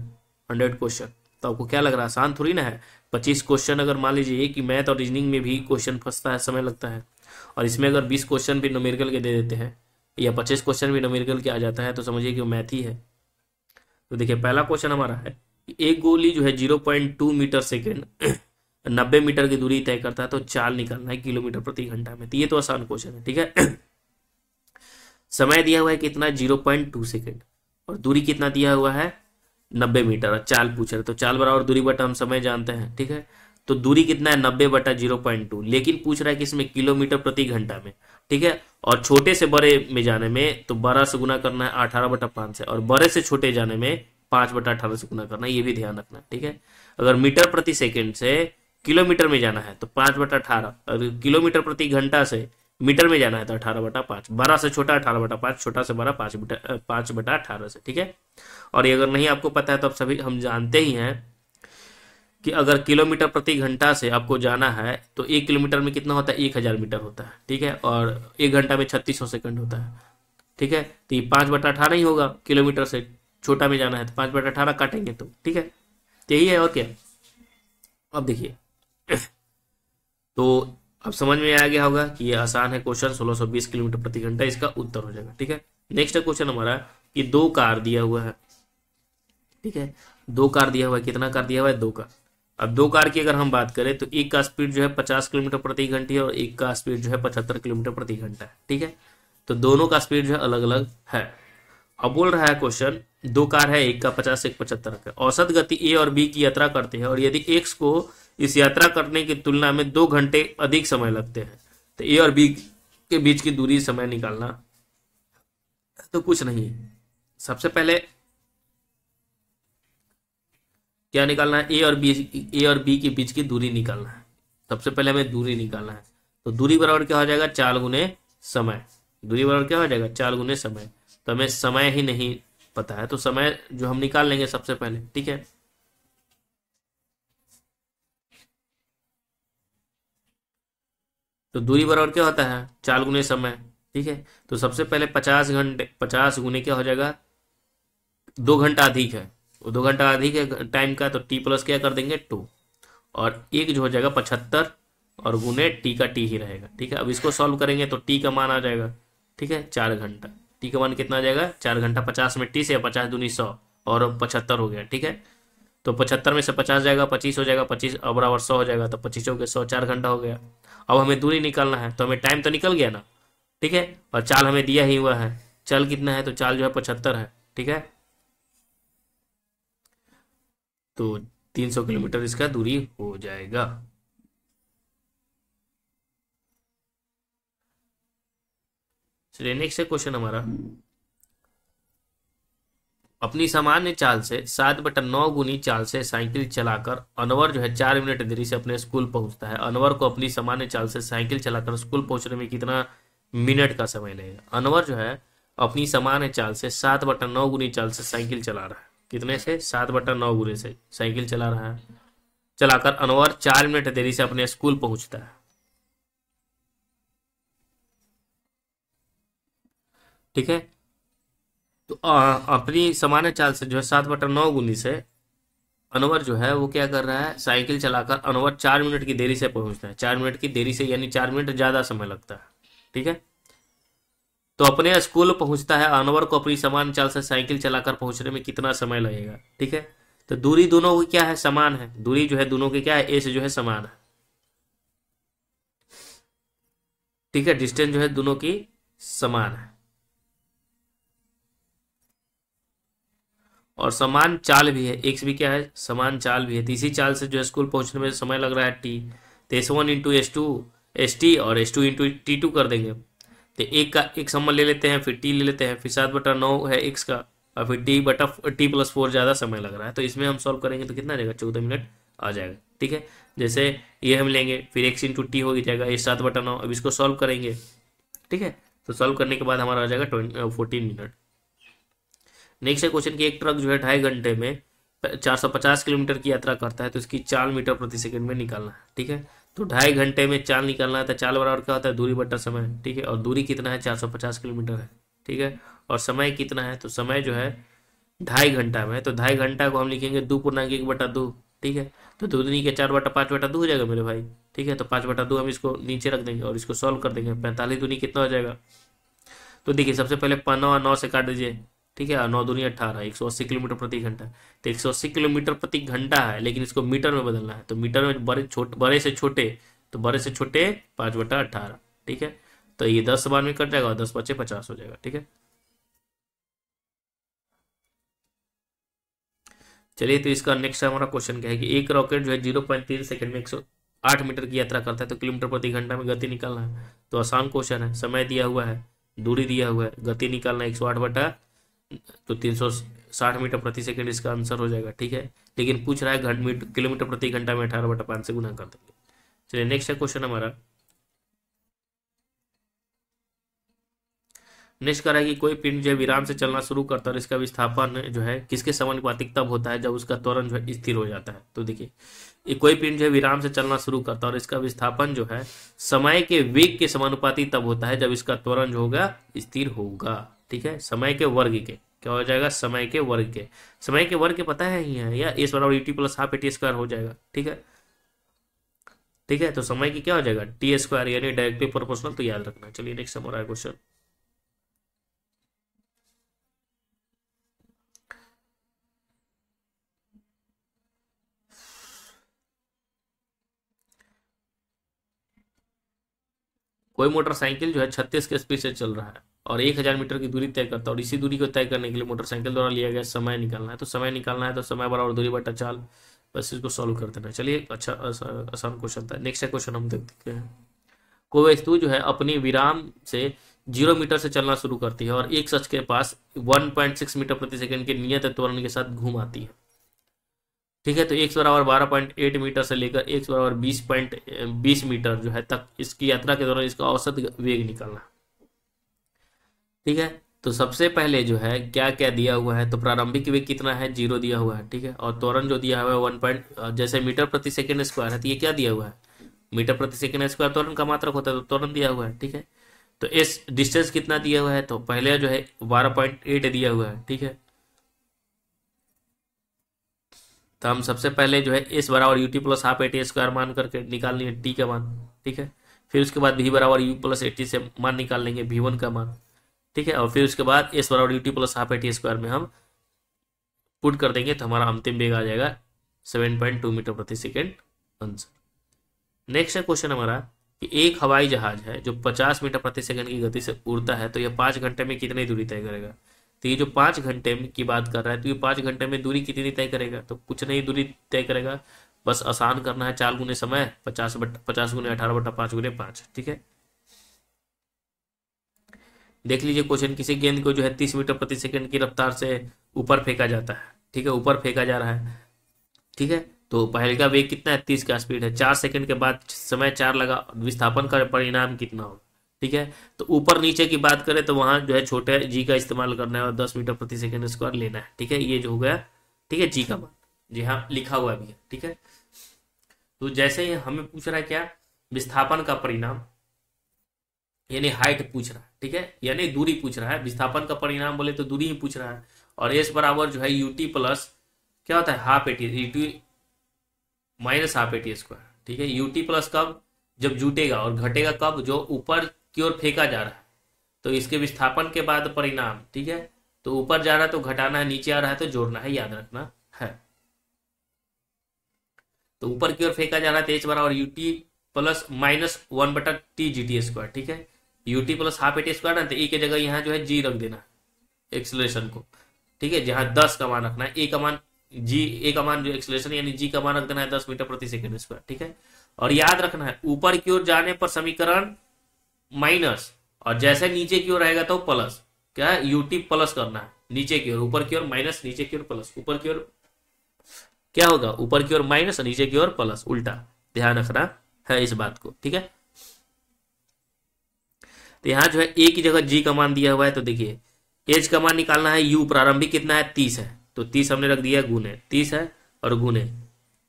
100 क्वेश्चन, तो आपको क्या लग रहा है, आसान थोड़ी ना है। 25 क्वेश्चन अगर मान लीजिए कि मैथ और रीजनिंग में भी क्वेश्चन फंसता है, समय लगता है, और इसमें अगर 20 क्वेश्चन भी न्यूमेरिकल के दे देते हैं या 25 क्वेश्चन भी न्यूमेरिकल के आ जाता है तो समझिए कि वो मैथ ही है। तो देखिए पहला क्वेश्चन हमारा है कि एक गोली जो है 0.2 मीटर सेकेंड 90 मीटर की दूरी तय करता है तो चाल निकालना है किलोमीटर प्रति घंटा में। तो ये तो आसान क्वेश्चन है, ठीक है। समय दिया हुआ है कितना, 0.2 सेकेंड, और दूरी कितना दिया हुआ है 90 मीटर, और चाल पूछ रहे तो चाल बराबर दूरी बटा हम समय जानते हैं, ठीक है। तो दूरी कितना है 90 बटा 0.2, लेकिन पूछ रहा है कि इसमें किलोमीटर प्रति घंटा में, ठीक है। और छोटे से बड़े में जाने में तो 12 से गुना करना है 18 बटा 5 से, और बड़े से छोटे जाने में 5 बटा 18 से गुना करना है, ये भी ध्यान रखना है, ठीक है। अगर मीटर प्रति सेकेंड से किलोमीटर में जाना है तो 5 बटा 18, और किलोमीटर प्रति घंटा से मीटर में जाना है तो 18 बटा 5, 12 से छोटा 18 बटा 5, छोटा से बड़ा 5 बटा 18 से, ठीक है। और ये अगर नहीं आपको पता है तो आप सभी हम जानते ही हैं कि अगर किलोमीटर प्रति घंटा से आपको जाना है तो 1 किलोमीटर में कितना होता है 1000 मीटर होता है, ठीक है। और 1 घंटा में 3600 सेकंड होता है, ठीक है। तो ये 5 बटा 18 ही होगा, किलोमीटर से छोटा में जाना है तो 5 बटा 18 काटेंगे तो, ठीक है। यही है और क्या। अब देखिए तो अब समझ में आ गया होगा कि ये आसान है क्वेश्चन, 1620 किलोमीटर प्रति घंटा इसका उत्तर हो जाएगा, ठीक है। नेक्स्ट क्वेश्चन हमारा कि 2 कार दिया हुआ है, ठीक है। 2 कार दिया हुआ है, कितना कार दिया हुआ है 2 कार। अब 2 कार की अगर हम बात करें तो एक का स्पीड जो है 50 किलोमीटर प्रति घंटे और एक का स्पीड जो है 75 किलोमीटर प्रति घंटा है, ठीक है। तो दोनों का स्पीड जो है अलग अलग है। अब बोल रहा है क्वेश्चन 2 कार है, एक का 50 एक 75 का, औसत गति ए और बी की यात्रा करते हैं और यदि एक्स को इस यात्रा करने की तुलना में 2 घंटे अधिक समय लगते हैं तो ए और बी के बीच की दूरी समय निकालना। तो कुछ नहीं, सबसे पहले क्या निकालना है, ए और बी के बीच की दूरी निकालना है। सबसे पहले हमें दूरी निकालना है, तो दूरी बराबर क्या हो जाएगा 4 गुने समय। दूरी बराबर क्या हो जाएगा 4 गुने समय। तो हमें समय ही नहीं पता है तो समय जो हम निकाल लेंगे सबसे पहले, ठीक है। तो दूरी बराबर क्या होता है 4 गुने समय, ठीक है। तो सबसे पहले 50 घंटे, 50 गुने क्या हो जाएगा 2 घंटा अधिक है, 2 घंटा अधिक है टाइम का, तो टी प्लस क्या कर देंगे 2, और एक जो हो जाएगा 75 और गुने टी का टी ही रहेगा, ठीक है। अब इसको सॉल्व करेंगे तो टी का मान आ जाएगा, ठीक है 4 घंटा। टी का मान कितना आ जाएगा 4 घंटा, 50 में टी से 50 दूनी 100 और 75 हो गया, ठीक है। तो 75 में से 50 जाएगा 25 हो जाएगा, 25 अब बराबर 100 हो जाएगा, तो 25 हो गया 100, 4 घंटा हो गया। अब हमें दूरी निकालना है तो हमें टाइम तो निकल गया ना, ठीक है। और चाल हमें दिया ही हुआ है, चाल कितना है तो चाल जो है 75 है, ठीक है। तो 300 किलोमीटर इसका दूरी हो जाएगा। चलिए नेक्स्ट क्वेश्चन हमारा, अपनी सामान्य चाल से 7/9 गुनी चाल से साइकिल चलाकर अनवर जो है 4 मिनट देरी से अपने स्कूल पहुंचता है। अनवर को अपनी सामान्य चाल से साइकिल चलाकर स्कूल पहुंचने में कितना मिनट का समय लगेगा। अनवर जो है अपनी सामान्य चाल से 7/9 गुनी चाल से साइकिल चला रहा है, कितने से 7/9 गुने से साइकिल चला रहा है, चलाकर अनवर 4 मिनट देरी से अपने स्कूल पहुंचता है, ठीक है। तो अपनी सामान्य चाल से जो है 7/9 गुनी से अनवर जो है वो क्या कर रहा है साइकिल चलाकर अनवर 4 मिनट की देरी से पहुंचता है। 4 मिनट की देरी से यानी 4 मिनट ज्यादा समय लगता है, ठीक है। तो अपने स्कूल पहुंचता है, अनवर को अपनी सामान्य चाल से साइकिल चलाकर पहुंचने में कितना समय लगेगा, ठीक है। तो दूरी दोनों की क्या है समान है, दूरी जो है दोनों की क्या है ए से जो है समान है, ठीक है। डिस्टेंस जो है दोनों की समान है और समान चाल भी है, एक्स भी क्या है समान चाल भी है। तो इसी चाल से जो है स्कूल पहुंचने में समय लग रहा है टी, तो S1 इंटू S2 और S2 इंटू T2 कर देंगे। तो एक का एक सम्बन्ध ले लेते हैं, फिर टी ले लेते हैं, फिर 7/9 है एक्स का और फिर T+4 ज़्यादा समय लग रहा है। तो इसमें हम सॉल्व करेंगे तो कितना जाएगा 14 मिनट आ जाएगा, ठीक है। जैसे ये हम लेंगे फिर x इंटू टी हो जाएगा ये 7/9। अब इसको सॉल्व करेंगे, ठीक है। तो सॉल्व करने के बाद हमारा आ जाएगा 14 मिनट। नेक्स्ट क्वेश्चन की एक ट्रक जो है 2.5 घंटे में 450 किलोमीटर की यात्रा करता है तो इसकी चाल मीटर प्रति सेकंड में निकालना है, ठीक है। तो 2.5 घंटे में चाल निकालना है तो चाल बराबर क्या होता है दूरी बटा समय, ठीक है। और दूरी कितना है 450 किलोमीटर है, ठीक है। और समय कितना है तो समय जो है 2.5 घंटा में, तो 2.5 घंटा को हम लिखेंगे 2 पूर्णांक 1/2, ठीक है। तो 2 दूनी के 4/5/2 हो जाएगा मेरे भाई, ठीक है। तो 5/2 हम इसको नीचे रख देंगे और इसको सॉल्व कर देंगे। 45 दूनी कितना हो जाएगा, तो देखिए सबसे पहले 9 से काट दीजिए, ठीक है। 9 दूनी 18, 180 किलोमीटर प्रति घंटा। तो 180 किलोमीटर प्रति घंटा है, लेकिन इसको मीटर में बदलना है। तो मीटर में बड़े से छोटे, तो बड़े से छोटे 5/18, ठीक है। तो ये 10 बार में कट जाएगा और 10 बचे 50 हो जाएगा, ठीक है। चलिए, तो इसका नेक्स्ट हमारा क्वेश्चन क्या है कि एक रॉकेट जो है 0.3 सेकंड में 108 मीटर की यात्रा करता है, तो किलोमीटर प्रति घंटा में गति निकालना है। तो आसान क्वेश्चन है, समय दिया हुआ है, दूरी दिया हुआ है, गति निकालना है 108 बटा तो 360 मीटर प्रति सेकंड इसका आंसर हो जाएगा, ठीक है। लेकिन पूछ रहा है किलोमीटर प्रति घंटा में 18/5 से गुना कर देंगे। चलिए नेक्स्ट है क्वेश्चन हमारा। नेक्स्ट कह रहा है कि कोई पिंड जो है विराम से चलना शुरू करता है और इसका विस्थापन जो है किसके समानुपातिक तब होता है, जब उसका त्वरण जो है स्थिर हो जाता है। तो देखिए, ये कोई पिंड जो है विराम से चलना शुरू करता है और इसका विस्थापन जो है समय के वेग के समानुपाती तब होता है, जब इसका त्वरण जो होगा स्थिर होगा, ठीक है। समय के वर्ग के, क्या हो जाएगा, समय के वर्ग के। समय के वर्ग के पता है ही है, या एस बराबर यूटी प्लस हाफ ए स्क्वायर हो जाएगा, ठीक है। ठीक है, तो समय की क्या हो जाएगा, टी स्क्वायर, यानी डायरेक्टली प्रोपोर्शनल, तो याद रखना। चलिए नेक्स्ट हमारा क्वेश्चन। कोई मोटरसाइकिल जो है 36 के स्पीड से चल रहा है और 1000 मीटर की दूरी तय करता है, और इसी दूरी को तय करने के लिए मोटरसाइकिल द्वारा लिया गया समय निकालना है। तो समय निकालना है, तो समय बराबर दूरी बटा चाल, बस इसको सॉल्व कर देना। चलिए, अच्छा आसान क्वेश्चन था। नेक्स्ट क्वेश्चन हम देखते हैं। कोई वस्तु जो है अपनी विराम से 0 मीटर से चलना शुरू करती है और एक शख्स के पास 1.6 मीटर प्रति सेकंड के नियत त्वरण के साथ घूम आती है, ठीक है। तो x बराबर 12.8 मीटर से लेकर x बराबर 20 मीटर जो है तक इसकी यात्रा के दौरान इसका औसत वेग निकालना, ठीक है। तो सबसे पहले जो है क्या क्या दिया हुआ है, तो प्रारंभिक वेग कितना है, 0 दिया हुआ है, ठीक है। और त्वरण जो दिया हुआ है जैसे मीटर प्रति सेकंड स्क्वायर है, तो ये क्या दिया हुआ है, मीटर प्रति सेकंड स्क्वायर त्वरण का मात्रक होता है, तो त्वरण दिया हुआ है, ठीक है। तो इस डिस्टेंस कितना दिया हुआ है, तो पहले जो है 12.8 दिया हुआ है, ठीक है। तो हम सबसे पहले जो है एस बराबर यूटी प्लस हाफ ए स्क्वायर मान करके निकाल लेंगे टी का मान, ठीक है। फिर उसके बाद भी बराबर यू प्लस 80 से मान निकाल लेंगे V1 का मान, ठीक है। और फिर उसके बाद एस बराबर यूटी प्लस हाफ ए स्क्वायर में हम पुट कर देंगे, तो हमारा अंतिम वेग आ जाएगा 7.2 मीटर प्रति सेकेंड आंसर। नेक्स्ट है क्वेश्चन हमारा कि एक हवाई जहाज है जो 50 मीटर प्रति सेकंड की गति से उड़ता है, तो यह 5 घंटे में कितनी दूरी तय करेगा। तो ये जो 5 घंटे की बात कर रहा है, तो ये 5 घंटे में दूरी कितनी तय करेगा, तो कुछ नहीं दूरी तय करेगा, बस आसान करना है, 4 गुने समय 50 गुने 18/5 ठीक है। देख लीजिए क्वेश्चन, किसी गेंद को जो है 30 मीटर प्रति सेकंड की रफ्तार से ऊपर फेंका जाता है, ठीक है, ऊपर फेंका जा रहा है, ठीक है। तो पहले का वेग कितना है, 30 का स्पीड है, 4 सेकंड के बाद समय 4 लगा, विस्थापन का परिणाम कितना होगा, ठीक है। तो ऊपर नीचे की बात करें तो वहां जो है छोटे जी का इस्तेमाल करना है और 10 मीटर प्रति सेकंड स्क्वायर लेना है, ठीक है। ये जो हो गया, ठीक है, जी का मान, जी हाँ लिखा हुआ भी है, ठीक है। तो जैसे ही हमें पूछ रहा है क्या, विस्थापन का परिणाम, यानी हाइट पूछ रहा है, ठीक है, यानी दूरी पूछ रहा है। विस्थापन का परिणाम बोले तो दूरी ही पूछ रहा है। और एस बराबर जो है यूटी प्लस क्या होता है, half A T, UT minus half A T square, ठीक है। यूटी प्लस कब, जब जुटेगा, और घटेगा कब, जो ऊपर की ओर फेंका जा रहा है। तो इसके विस्थापन के बाद परिणाम, ठीक है। तो ऊपर जा रहा है तो घटाना है, नीचे आ रहा है तो जोड़ना है, याद रखना है। तो ऊपर की ओर फेंका जा रहा है तो एच बराबर U T plus minus 1/t GT square, ठीक है। UT plus half A T square ना, तो ए की जगह यहाँ जो है जी रख देना एक्सलेशन को, ठीक है। जहां 10 का मान रखना है, ए का मान जी, ए का मान जो एक्सलेशन यानी जी का मान रख देना है 10 मीटर प्रति सेकंड स्क्वायर, ठीक है। और याद रखना है ऊपर की ओर जाने पर समीकरण माइनस, और जैसे नीचे की ओर रहेगा तो प्लस, क्या है, यूटी प्लस करना है नीचे की ओर, ऊपर की ओर माइनस, नीचे की ओर प्लस, ऊपर की ओर क्या होगा, ऊपर की ओर माइनस, नीचे की ओर प्लस, उल्टा, ध्यान रखना है इस बात को, ठीक है। तो यहां जो है ए की जगह जी का मान दिया हुआ है, तो देखिए एच का मान निकालना है, यू प्रारंभिक कितना है 30 है, तो 30 हमने रख दिया गुने, 30 है और गुने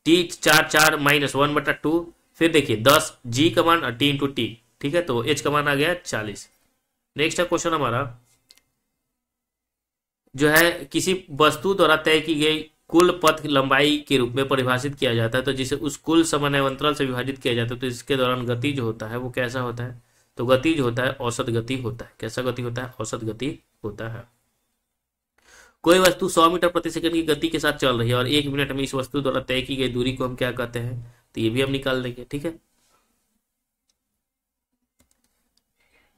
टी 4 माइनस 1/2, फिर देखिए 10 जी का मान और टी इंटू टी, ठीक है। तो एच का मान आ गया 40। नेक्स्ट है क्वेश्चन हमारा, जो है किसी वस्तु द्वारा तय की गई कुल पथ लंबाई के रूप में परिभाषित किया जाता है, तो जिसे उस कुल समन्वयंतराल से विभाजित किया जाता है, तो इसके दौरान गति जो होता है वो कैसा होता है, तो गति जो होता है औसत गति होता है। कैसा गति होता है, औसत गति होता है। कोई वस्तु 100 मीटर प्रति सेकंड की गति के साथ चल रही है और 1 मिनट में इस वस्तु द्वारा तय की गई दूरी को हम क्या कहते हैं, तो ये भी हम निकाल देंगे। ठीक है,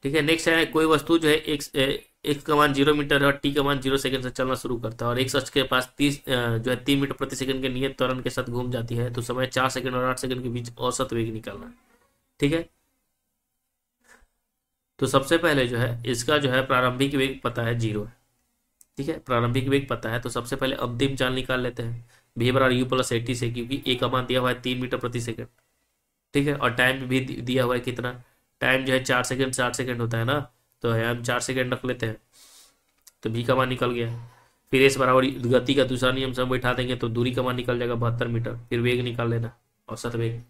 ठीक है। नेक्स्ट है, कोई वस्तु जो है एक्स का मान 0 मीटर है और टी का मान 0 सेकंड से चलना शुरू करता है और एक अक्ष के पास 30 जो है 3 मीटर प्रति सेकंड के नियत त्वरण के साथ घूम जाती है, तो समय 4 सेकंड और 8 सेकंड के बीच औसत वेग निकालना है। ठीक है, तो सबसे पहले जो है इसका जो है प्रारंभिक वेग पता है 0 है। ठीक है, प्रारंभिक वेग पता है, तो सबसे पहले अंतिम चाल निकाल लेते हैं v बराबर u प्लस 80 से, क्योंकि ए का मान दिया हुआ है 3 मीटर प्रति सेकंड। ठीक है, और टाइम भी दिया हुआ है कितना, टाइम जो है 4 सेकंड से 8 सेकंड होता है ना, तो हम 4 सेकंड रख लेते हैं, तो v का मान निकल गया। फिर एस बराबर गति का दूसरा नियम से हम बैठा देंगे, तो दूरी का मान निकल जाएगा 72 मीटर। फिर वेग निकाल लेना, औसत वेग।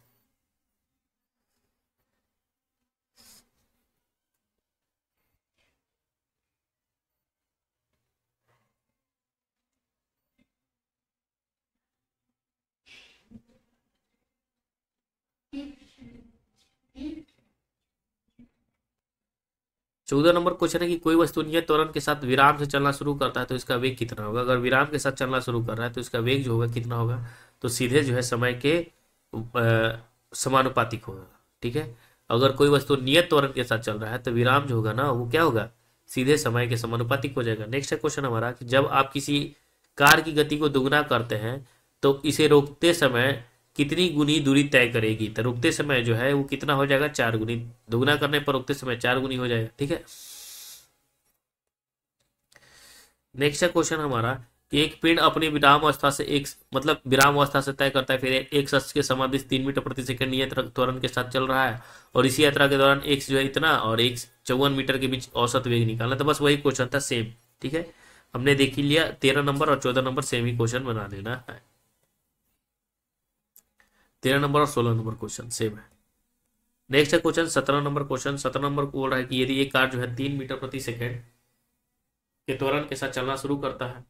चौदह नंबर क्वेश्चन है कि कोई वस्तु नियत त्वरण के साथ विराम से चलना शुरू करता है तो इसका वेग कितना होगा। अगर विराम के साथ चलना शुरू कर रहा है तो इसका वेग जो होगा कितना होगा, तो सीधे जो है समय के समानुपातिक होगा। ठीक है, अगर कोई वस्तु नियत त्वरण के साथ चल रहा है तो विराम जो होगा ना वो क्या होगा, सीधे समय के समानुपातिक हो जाएगा। नेक्स्ट क्वेश्चन हमारा कि जब आप किसी कार की गति को दुगना करते हैं तो इसे रोकते समय कितनी गुनी दूरी तय करेगी, तो रुकते समय जो है वो कितना हो जाएगा, 4 गुनी। दुगना करने पर रुकते समय 4 गुनी हो जाएगा। ठीक है, नेक्स्ट क्वेश्चन हमारा कि एक पिंड अपनी विराम अवस्था से एक मतलब विराम अवस्था से तय करता है, फिर एक अक्ष के समादिश 3 मीटर प्रति सेकंड नियत त्वरण के साथ चल रहा है और इसी यात्रा के दौरान एक्स जो है इतना और एक 54 मीटर के बीच औसत वेग निकालना। तो बस वही क्वेश्चन था, सेम। ठीक है, हमने देख ही लिया, 13 नंबर और 14 नंबर सेम ही क्वेश्चन बना देना है। 13 नंबर और 16 नंबर क्वेश्चन सेम है। नेक्स्ट है क्वेश्चन 17 नंबर क्वेश्चन। 17 नंबर को बोल रहा है कि यदि एक कार जो है 3 मीटर प्रति सेकंड के त्वरण के साथ चलना शुरू करता है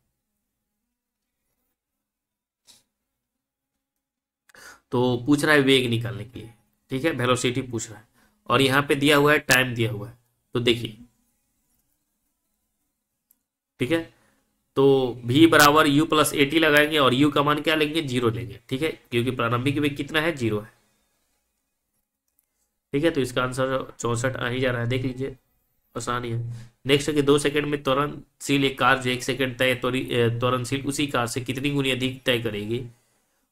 तो पूछ रहा है वेग निकालने के लिए। ठीक है, वेलोसिटी पूछ रहा है और यहाँ पे दिया हुआ है टाइम दिया हुआ है, तो देखिए। ठीक है, तो v बराबर u प्लस 80 लगाएंगे और u का मान क्या लेंगे, 0 लेंगे। ठीक है, क्योंकि प्रारंभिक वेग कितना है, 0 है। ठीक है, तो इसका आंसर 64 आ ही जा रहा है, देख लीजिए, आसानी है। नेक्स्ट है कि 2 सेकंड में त्वरणशील एक कार जो 1 सेकंड तय त्वरणशील उसी कार से कितनी गुनी अधिक तय करेगी,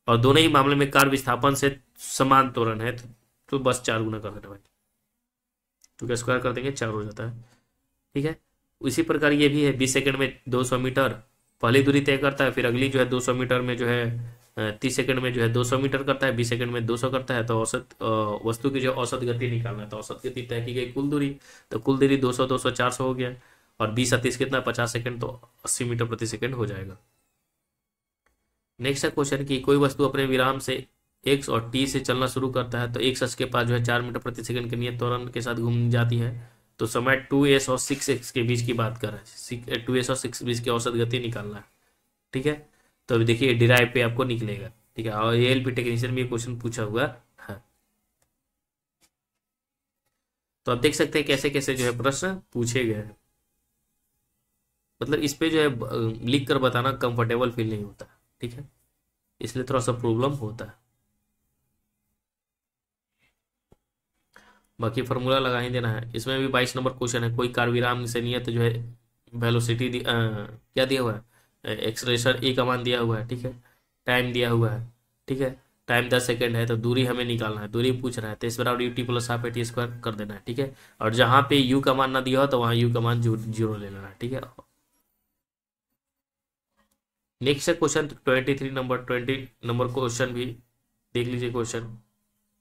और दोनों ही मामले में कार विस्थापन से समान त्वरण है, तो बस 4 गुना कर देना भाई, क्योंकि स्क्वायर कर देंगे 4 हो जाता है। ठीक है, इसी प्रकार ये भी है, 20 सेकंड में 200 मीटर पहली दूरी तय करता है, फिर अगली जो है 200 मीटर में जो है 30 सेकंड में जो है 200 मीटर करता है, 20 सेकंड में 200 करता है, तो औसत वस्तु की जो औसत गति निकालना है, तो औसत गति तय की गई कुल दूरी, तो कुल दूरी 200 200 400 हो गया, और 20 30 कितना 50 सेकंड, तो 80 मीटर प्रति सेकंड हो जाएगा। नेक्स्ट है क्वेश्चन की कोई वस्तु अपने विराम से एक्स और टी से चलना शुरू करता है तो एक अक्ष के पास जो है 4 मीटर प्रति सेकंड के नियत त्वरण के साथ घूम जाती है, तो समय 2s और 6x के बीच की बात कर रहा है, 2s और 6 बीच की औसत गति निकालना है। ठीक है, तो अभी देखिए डिराइव पे आपको निकलेगा। ठीक है, और एएलपी टेक्नीशियन में क्वेश्चन पूछा हुआ है, तो आप देख सकते हैं कैसे कैसे जो है प्रश्न पूछे गए हैं। मतलब इस पे जो है लिख कर बताना कंफर्टेबल फील नहीं होता। ठीक है, इसलिए थोड़ा सा प्रॉब्लम होता है। बाकी फार्मूला लगा ही देना है। इसमें भी 22 नंबर क्वेश्चन है, कोई कार विराम से नियत जो है वेलोसिटी क्या दिया हुआ है, एक्सलेशन ए का मान दिया हुआ है। ठीक है, टाइम दिया हुआ है। ठीक है, टाइम 10 सेकंड है, तो दूरी हमें निकालना है, दूरी पूछ रहा है, तो इस बराबर U T plus half eighty square कर देना है। ठीक है, और जहाँ पे यू का मान ना दिया हो तो वहाँ यू का मान 0 ले लेना है। ठीक है, नेक्स्ट है क्वेश्चन 23 नंबर 20 नंबर क्वेश्चन भी देख लीजिए क्वेश्चन।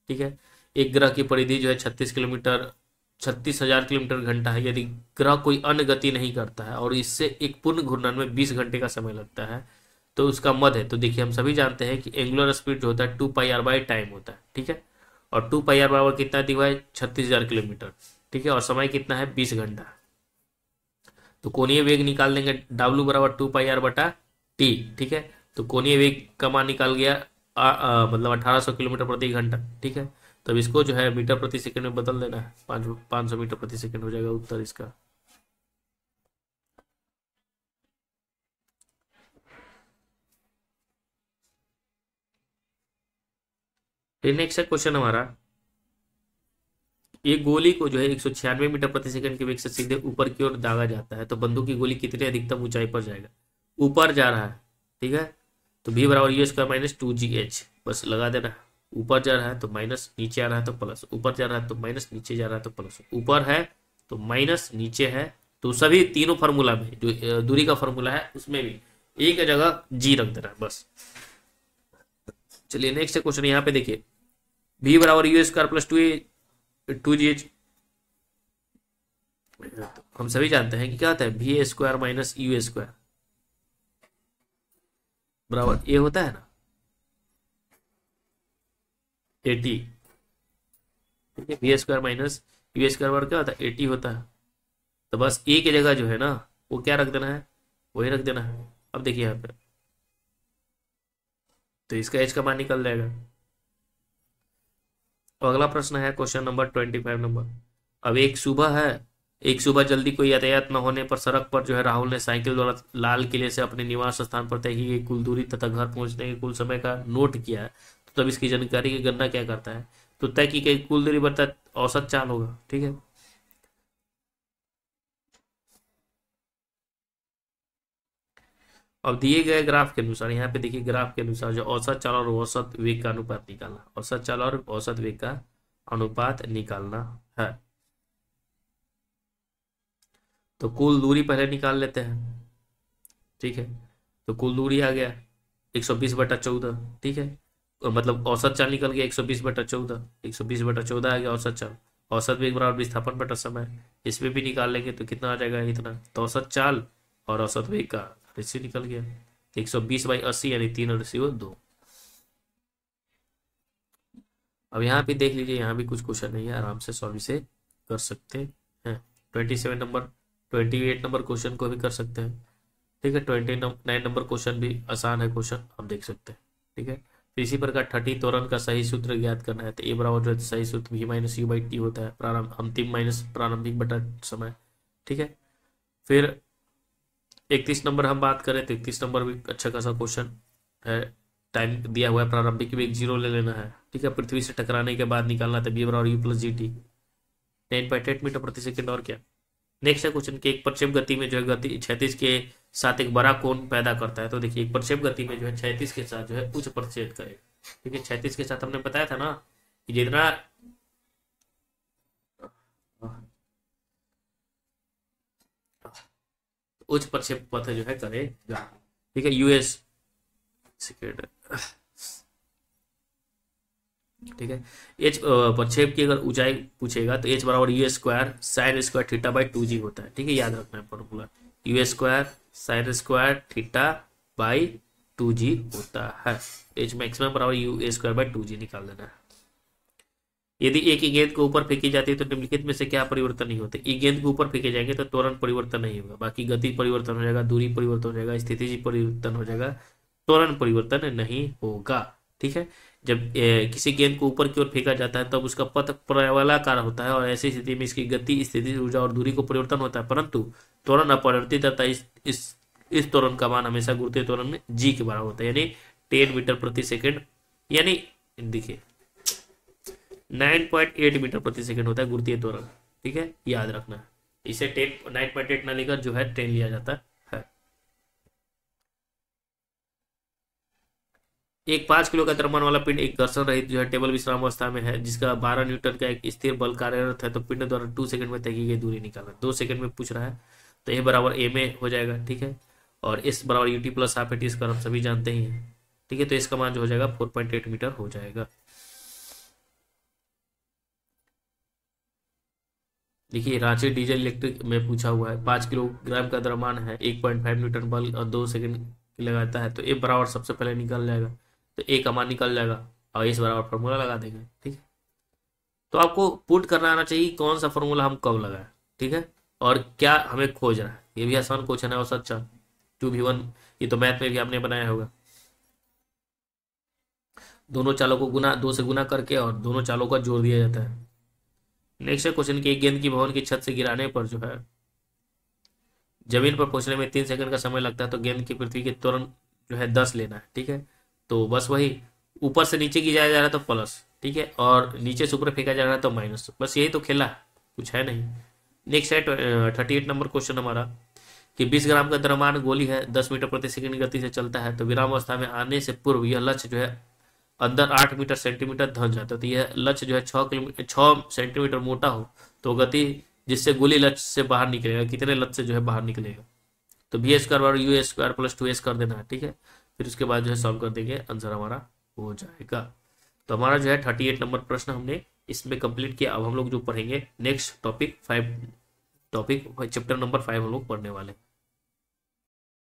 ठीक है, एक ग्रह की परिधि जो है 36,000 किलोमीटर घंटा है, यदि ग्रह कोई अन्य गति नहीं करता है और इससे एक पूर्ण घूर्णन में 20 घंटे का समय लगता है, तो उसका मध्य है। तो देखिए हम सभी जानते हैं कि एंगुलर स्पीड जो होता है 2πr/टाइम होता है। ठीक है, और 2πr बराबर कितना दिया हुआ है, 36,000 किलोमीटर। ठीक है, और समय कितना है, 20 घंटा। तो कोणीय वेग निकाल लेंगे, W बराबर 2πr/t। ठीक है, तो कोणीय वेग का मान निकाल गया मतलब 1800 किलोमीटर प्रति घंटा। ठीक है, तब इसको जो है मीटर प्रति सेकंड में बदल देना है, 500 मीटर प्रति सेकंड हो जाएगा उत्तर इसका। फिर नेक्स्ट है क्वेश्चन हमारा, एक गोली को जो है 196 मीटर प्रति सेकंड के वेग से सीधे ऊपर की ओर दागा जाता है, तो बंदूक की गोली कितनी अधिकतम ऊंचाई पर जाएगा? ऊपर जा रहा है, ठीक है, तो v बराबर यू स्क्वायर माइनस 2gh, बस लगा देना। ऊपर जा रहा है तो माइनस, नीचे आ रहा है तो प्लस, ऊपर जा रहा है तो माइनस, नीचे जा रहा है तो प्लस, ऊपर है तो माइनस, नीचे है तो सभी तीनों फार्मूला में जो दूरी का फार्मूला है उसमें भी एक जगह g रख देना है बस। चलिए नेक्स्ट क्वेश्चन यहाँ पे देखिए, v बराबर यू स्क्वायर प्लस 2gh, हम सभी जानते हैं कि क्या होता है, V square minus U square बराबर ए होता है ना, 80। ठीक है, V square minus U square बराबर क्या होता है, 80 होता है। तो बस ए की जगह जो है ना वो क्या रख देना है, वही रख देना है। अब देखिए यहाँ पे तो इसका एच का मान निकल जाएगा। तो अगला प्रश्न है क्वेश्चन नंबर 25 नंबर। अब एक सुबह जल्दी कोई यातायात न होने पर सड़क पर जो है राहुल ने साइकिल द्वारा लाल किले से अपने निवास स्थान पर तय की गई कुल दूरी तथा घर पहुंचने के कुल समय का नोट किया है, तो तब इसकी जानकारी की गणना क्या करता है? तो तय की गई कुल दूरी बता औसत चाल होगा। ठीक है, अब दिए गए ग्राफ के अनुसार यहाँ पे देखिए, ग्राफ के अनुसार जो औसत चाल और औसत वेग का अनुपात निकालना, औसत चाल और औसत वेग का अनुपात निकालना है। तो कुल दूरी पहले निकाल लेते हैं। ठीक है, तो कुल दूरी आ गया 120/14। ठीक है, मतलब औसत चाल निकल गया 120/14, 120/14 आ गया औसत चाल। औसत वेग बराबर विस्थापन बटा समय, इसमें भी निकाल लेंगे तो कितना आ जाएगा, इतना। तो औसत चाल और औसत वेग का रेशियो निकल गया 120/80 यानी 3/2। अब यहाँ पे देख लीजिए, यहाँ भी कुछ क्वेश्चन नहीं है, आराम से सॉल्व इसे कर सकते हैं। 27 नंबर, 28 नंबर क्वेश्चन को भी कर सकते हैं। ठीक है, 29 नंबर क्वेश्चन भी आसान है, क्वेश्चन आप देख सकते हैं। ठीक है, तो इसी प्रकार 30 त्वरण का सही सूत्र ज्ञात करना है, तो ए बराबर जो है सही सूत्र v minus you by T होता है, प्रारंभ अंतिम माइनस प्रारंभिक बटा समय। ठीक है, फिर 31 नंबर हम बात करें तो 31 नंबर भी अच्छा खासा क्वेश्चन है। टाइम दिया हुआ है, प्रारंभिक वेग 0 ले लेना है। ठीक है, पृथ्वी से टकराने के बाद निकालना था बी बराबर U plus G T, 9.8 metre प्रति सेकंड। और क्या नेक्स्ट है क्वेश्चन के, एक प्रक्षेप गति में जो है गति क्षैतिज के साथ एक बड़ा कोण पैदा करता है। तो देखिए, एक प्रक्षेप गति में जो है क्षैतिज के साथ जो है उच्च प्रतिच्छेद करेगा। ठीक है, क्षैतिज के साथ हमने बताया था ना कि जितना उच्च प्रक्षेप पथ जो है करेगा। ठीक है, यूएस सेकेंड। ठीक है, एच प्रक्षेप की अगर ऊंचाई पूछेगा तो एच बराबर U square sine square theta by 2g होता है। ठीक है, याद रखना है formula, you square sine square theta by 2g होता है। एच मैक्सिमम बराबर यू स्क्वायर बाई 2g निकाल देना है। यदि एक ही गेंद को ऊपर फेंकी जाती है तो निम्नलिखित में से क्या परिवर्तन नहीं होते? एक गेंद को ऊपर फेंके जाएंगे तो त्वरण परिवर्तन नहीं होगा, बाकी गति परिवर्तन हो जाएगा, दूरी परिवर्तन हो जाएगा, स्थिति परिवर्तन हो जाएगा, त्वरण परिवर्तन नहीं होगा। ठीक है, जब किसी गेंद को ऊपर की ओर फेंका जाता है तब उसका पथ प्रवलाकार होता है और ऐसी स्थिति में इसकी गति, स्थिति, ऊर्जा और दूरी को परिवर्तन होता है, परंतु त्वरण अपरिवर्तित रहता है। इस त्वरण का मान हमेशा गुरुत्वीय त्वरण में जी के बराबर होता है, यानी 10 मीटर प्रति सेकेंड, यानी देखिए 9.8 मीटर प्रति सेकेंड होता है गुरुत्वीय त्वरण। ठीक है, याद रखना है, इसे 9.8 ना लेकर जो है 10 लिया जाता है। एक 5 किलो का द्रव्यमान वाला पिंड एक घर्षण रहित जो है टेबल विश्राम अवस्था में है, जिसका 12 न्यूटन का एक स्थिर बल कार्यरत है, तो पिंड द्वारा 2 सेकंड में तय की गई दूरी निकालना। 2 सेकंड में पूछ रहा है, तो ए बराबर ए में हो जाएगा। ठीक है, और इस बराबर U T plus half eighty square हम सभी जानते ही हैं। ठीक है, तो इसका मान जो हो जाएगा 4.8 मीटर हो जाएगा। देखिए, रांची डीजल इलेक्ट्रिक में पूछा हुआ है, 5 किलोग्राम का द्रव्यमान है, 1.5 न्यूटन बल और 2 सेकंड लगाता है, तो ए बराबर सबसे पहले निकल जाएगा, तो ए का मान निकल जाएगा और इस बराबर फॉर्मूला लगा देंगे। ठीक है, तो आपको पुट करना आना चाहिए कौन सा फॉर्मूला हम कब लगाए। ठीक है, और क्या हमें खोज रहा है, ये भी आसान क्वेश्चन है। और सच्चा 2v1 ये तो मैथ में भी आपने बनाया होगा। दोनों चालों को गुना 2 से गुना करके और दोनों चालों का जोड़ दिया जाता है। नेक्स्ट है क्वेश्चन की, एक गेंद की भवन की छत से गिराने पर जो है जमीन पर पहुंचने में 3 सेकंड का समय लगता है, तो गेंद की पृथ्वी के तुरंत जो है 10 लेना है। ठीक है, तो बस वही, ऊपर से नीचे गिराया जा रहा है तो प्लस, ठीक है, और नीचे से ऊपर फेंका जा रहा है तो माइनस, बस यही तो खेला है, कुछ है नहीं। नेक्स्ट है 38 नंबर क्वेश्चन हमारा कि 20 ग्राम का द्रव्यमान गोली है, 10 मीटर प्रति सेकंड की गति से चलता है, तो विराम अवस्था में आने से पूर्व यह लक्ष्य जो है अंदर 8 मीटर सेंटीमीटर धंस जाता है। तो यह लक्ष्य जो है 6 सेंटीमीटर मोटा हो, तो गति जिससे गोली लक्ष्य से बाहर निकलेगा, कितने लक्ष्य से जो है बाहर निकलेगा, तो बी स्क्वायर और यू स्क्वायर प्लस 2s कर देना है। ठीक है, फिर उसके बाद जो है सॉल्व कर देंगे, आंसर हमारा हो जाएगा। तो हमारा जो है 38 नंबर प्रश्न हमने इसमें कंप्लीट किया। अब हम लोग जो पढ़ेंगे next topic 5, topic chapter number 5 हम लोग पढ़ने वाले हैं।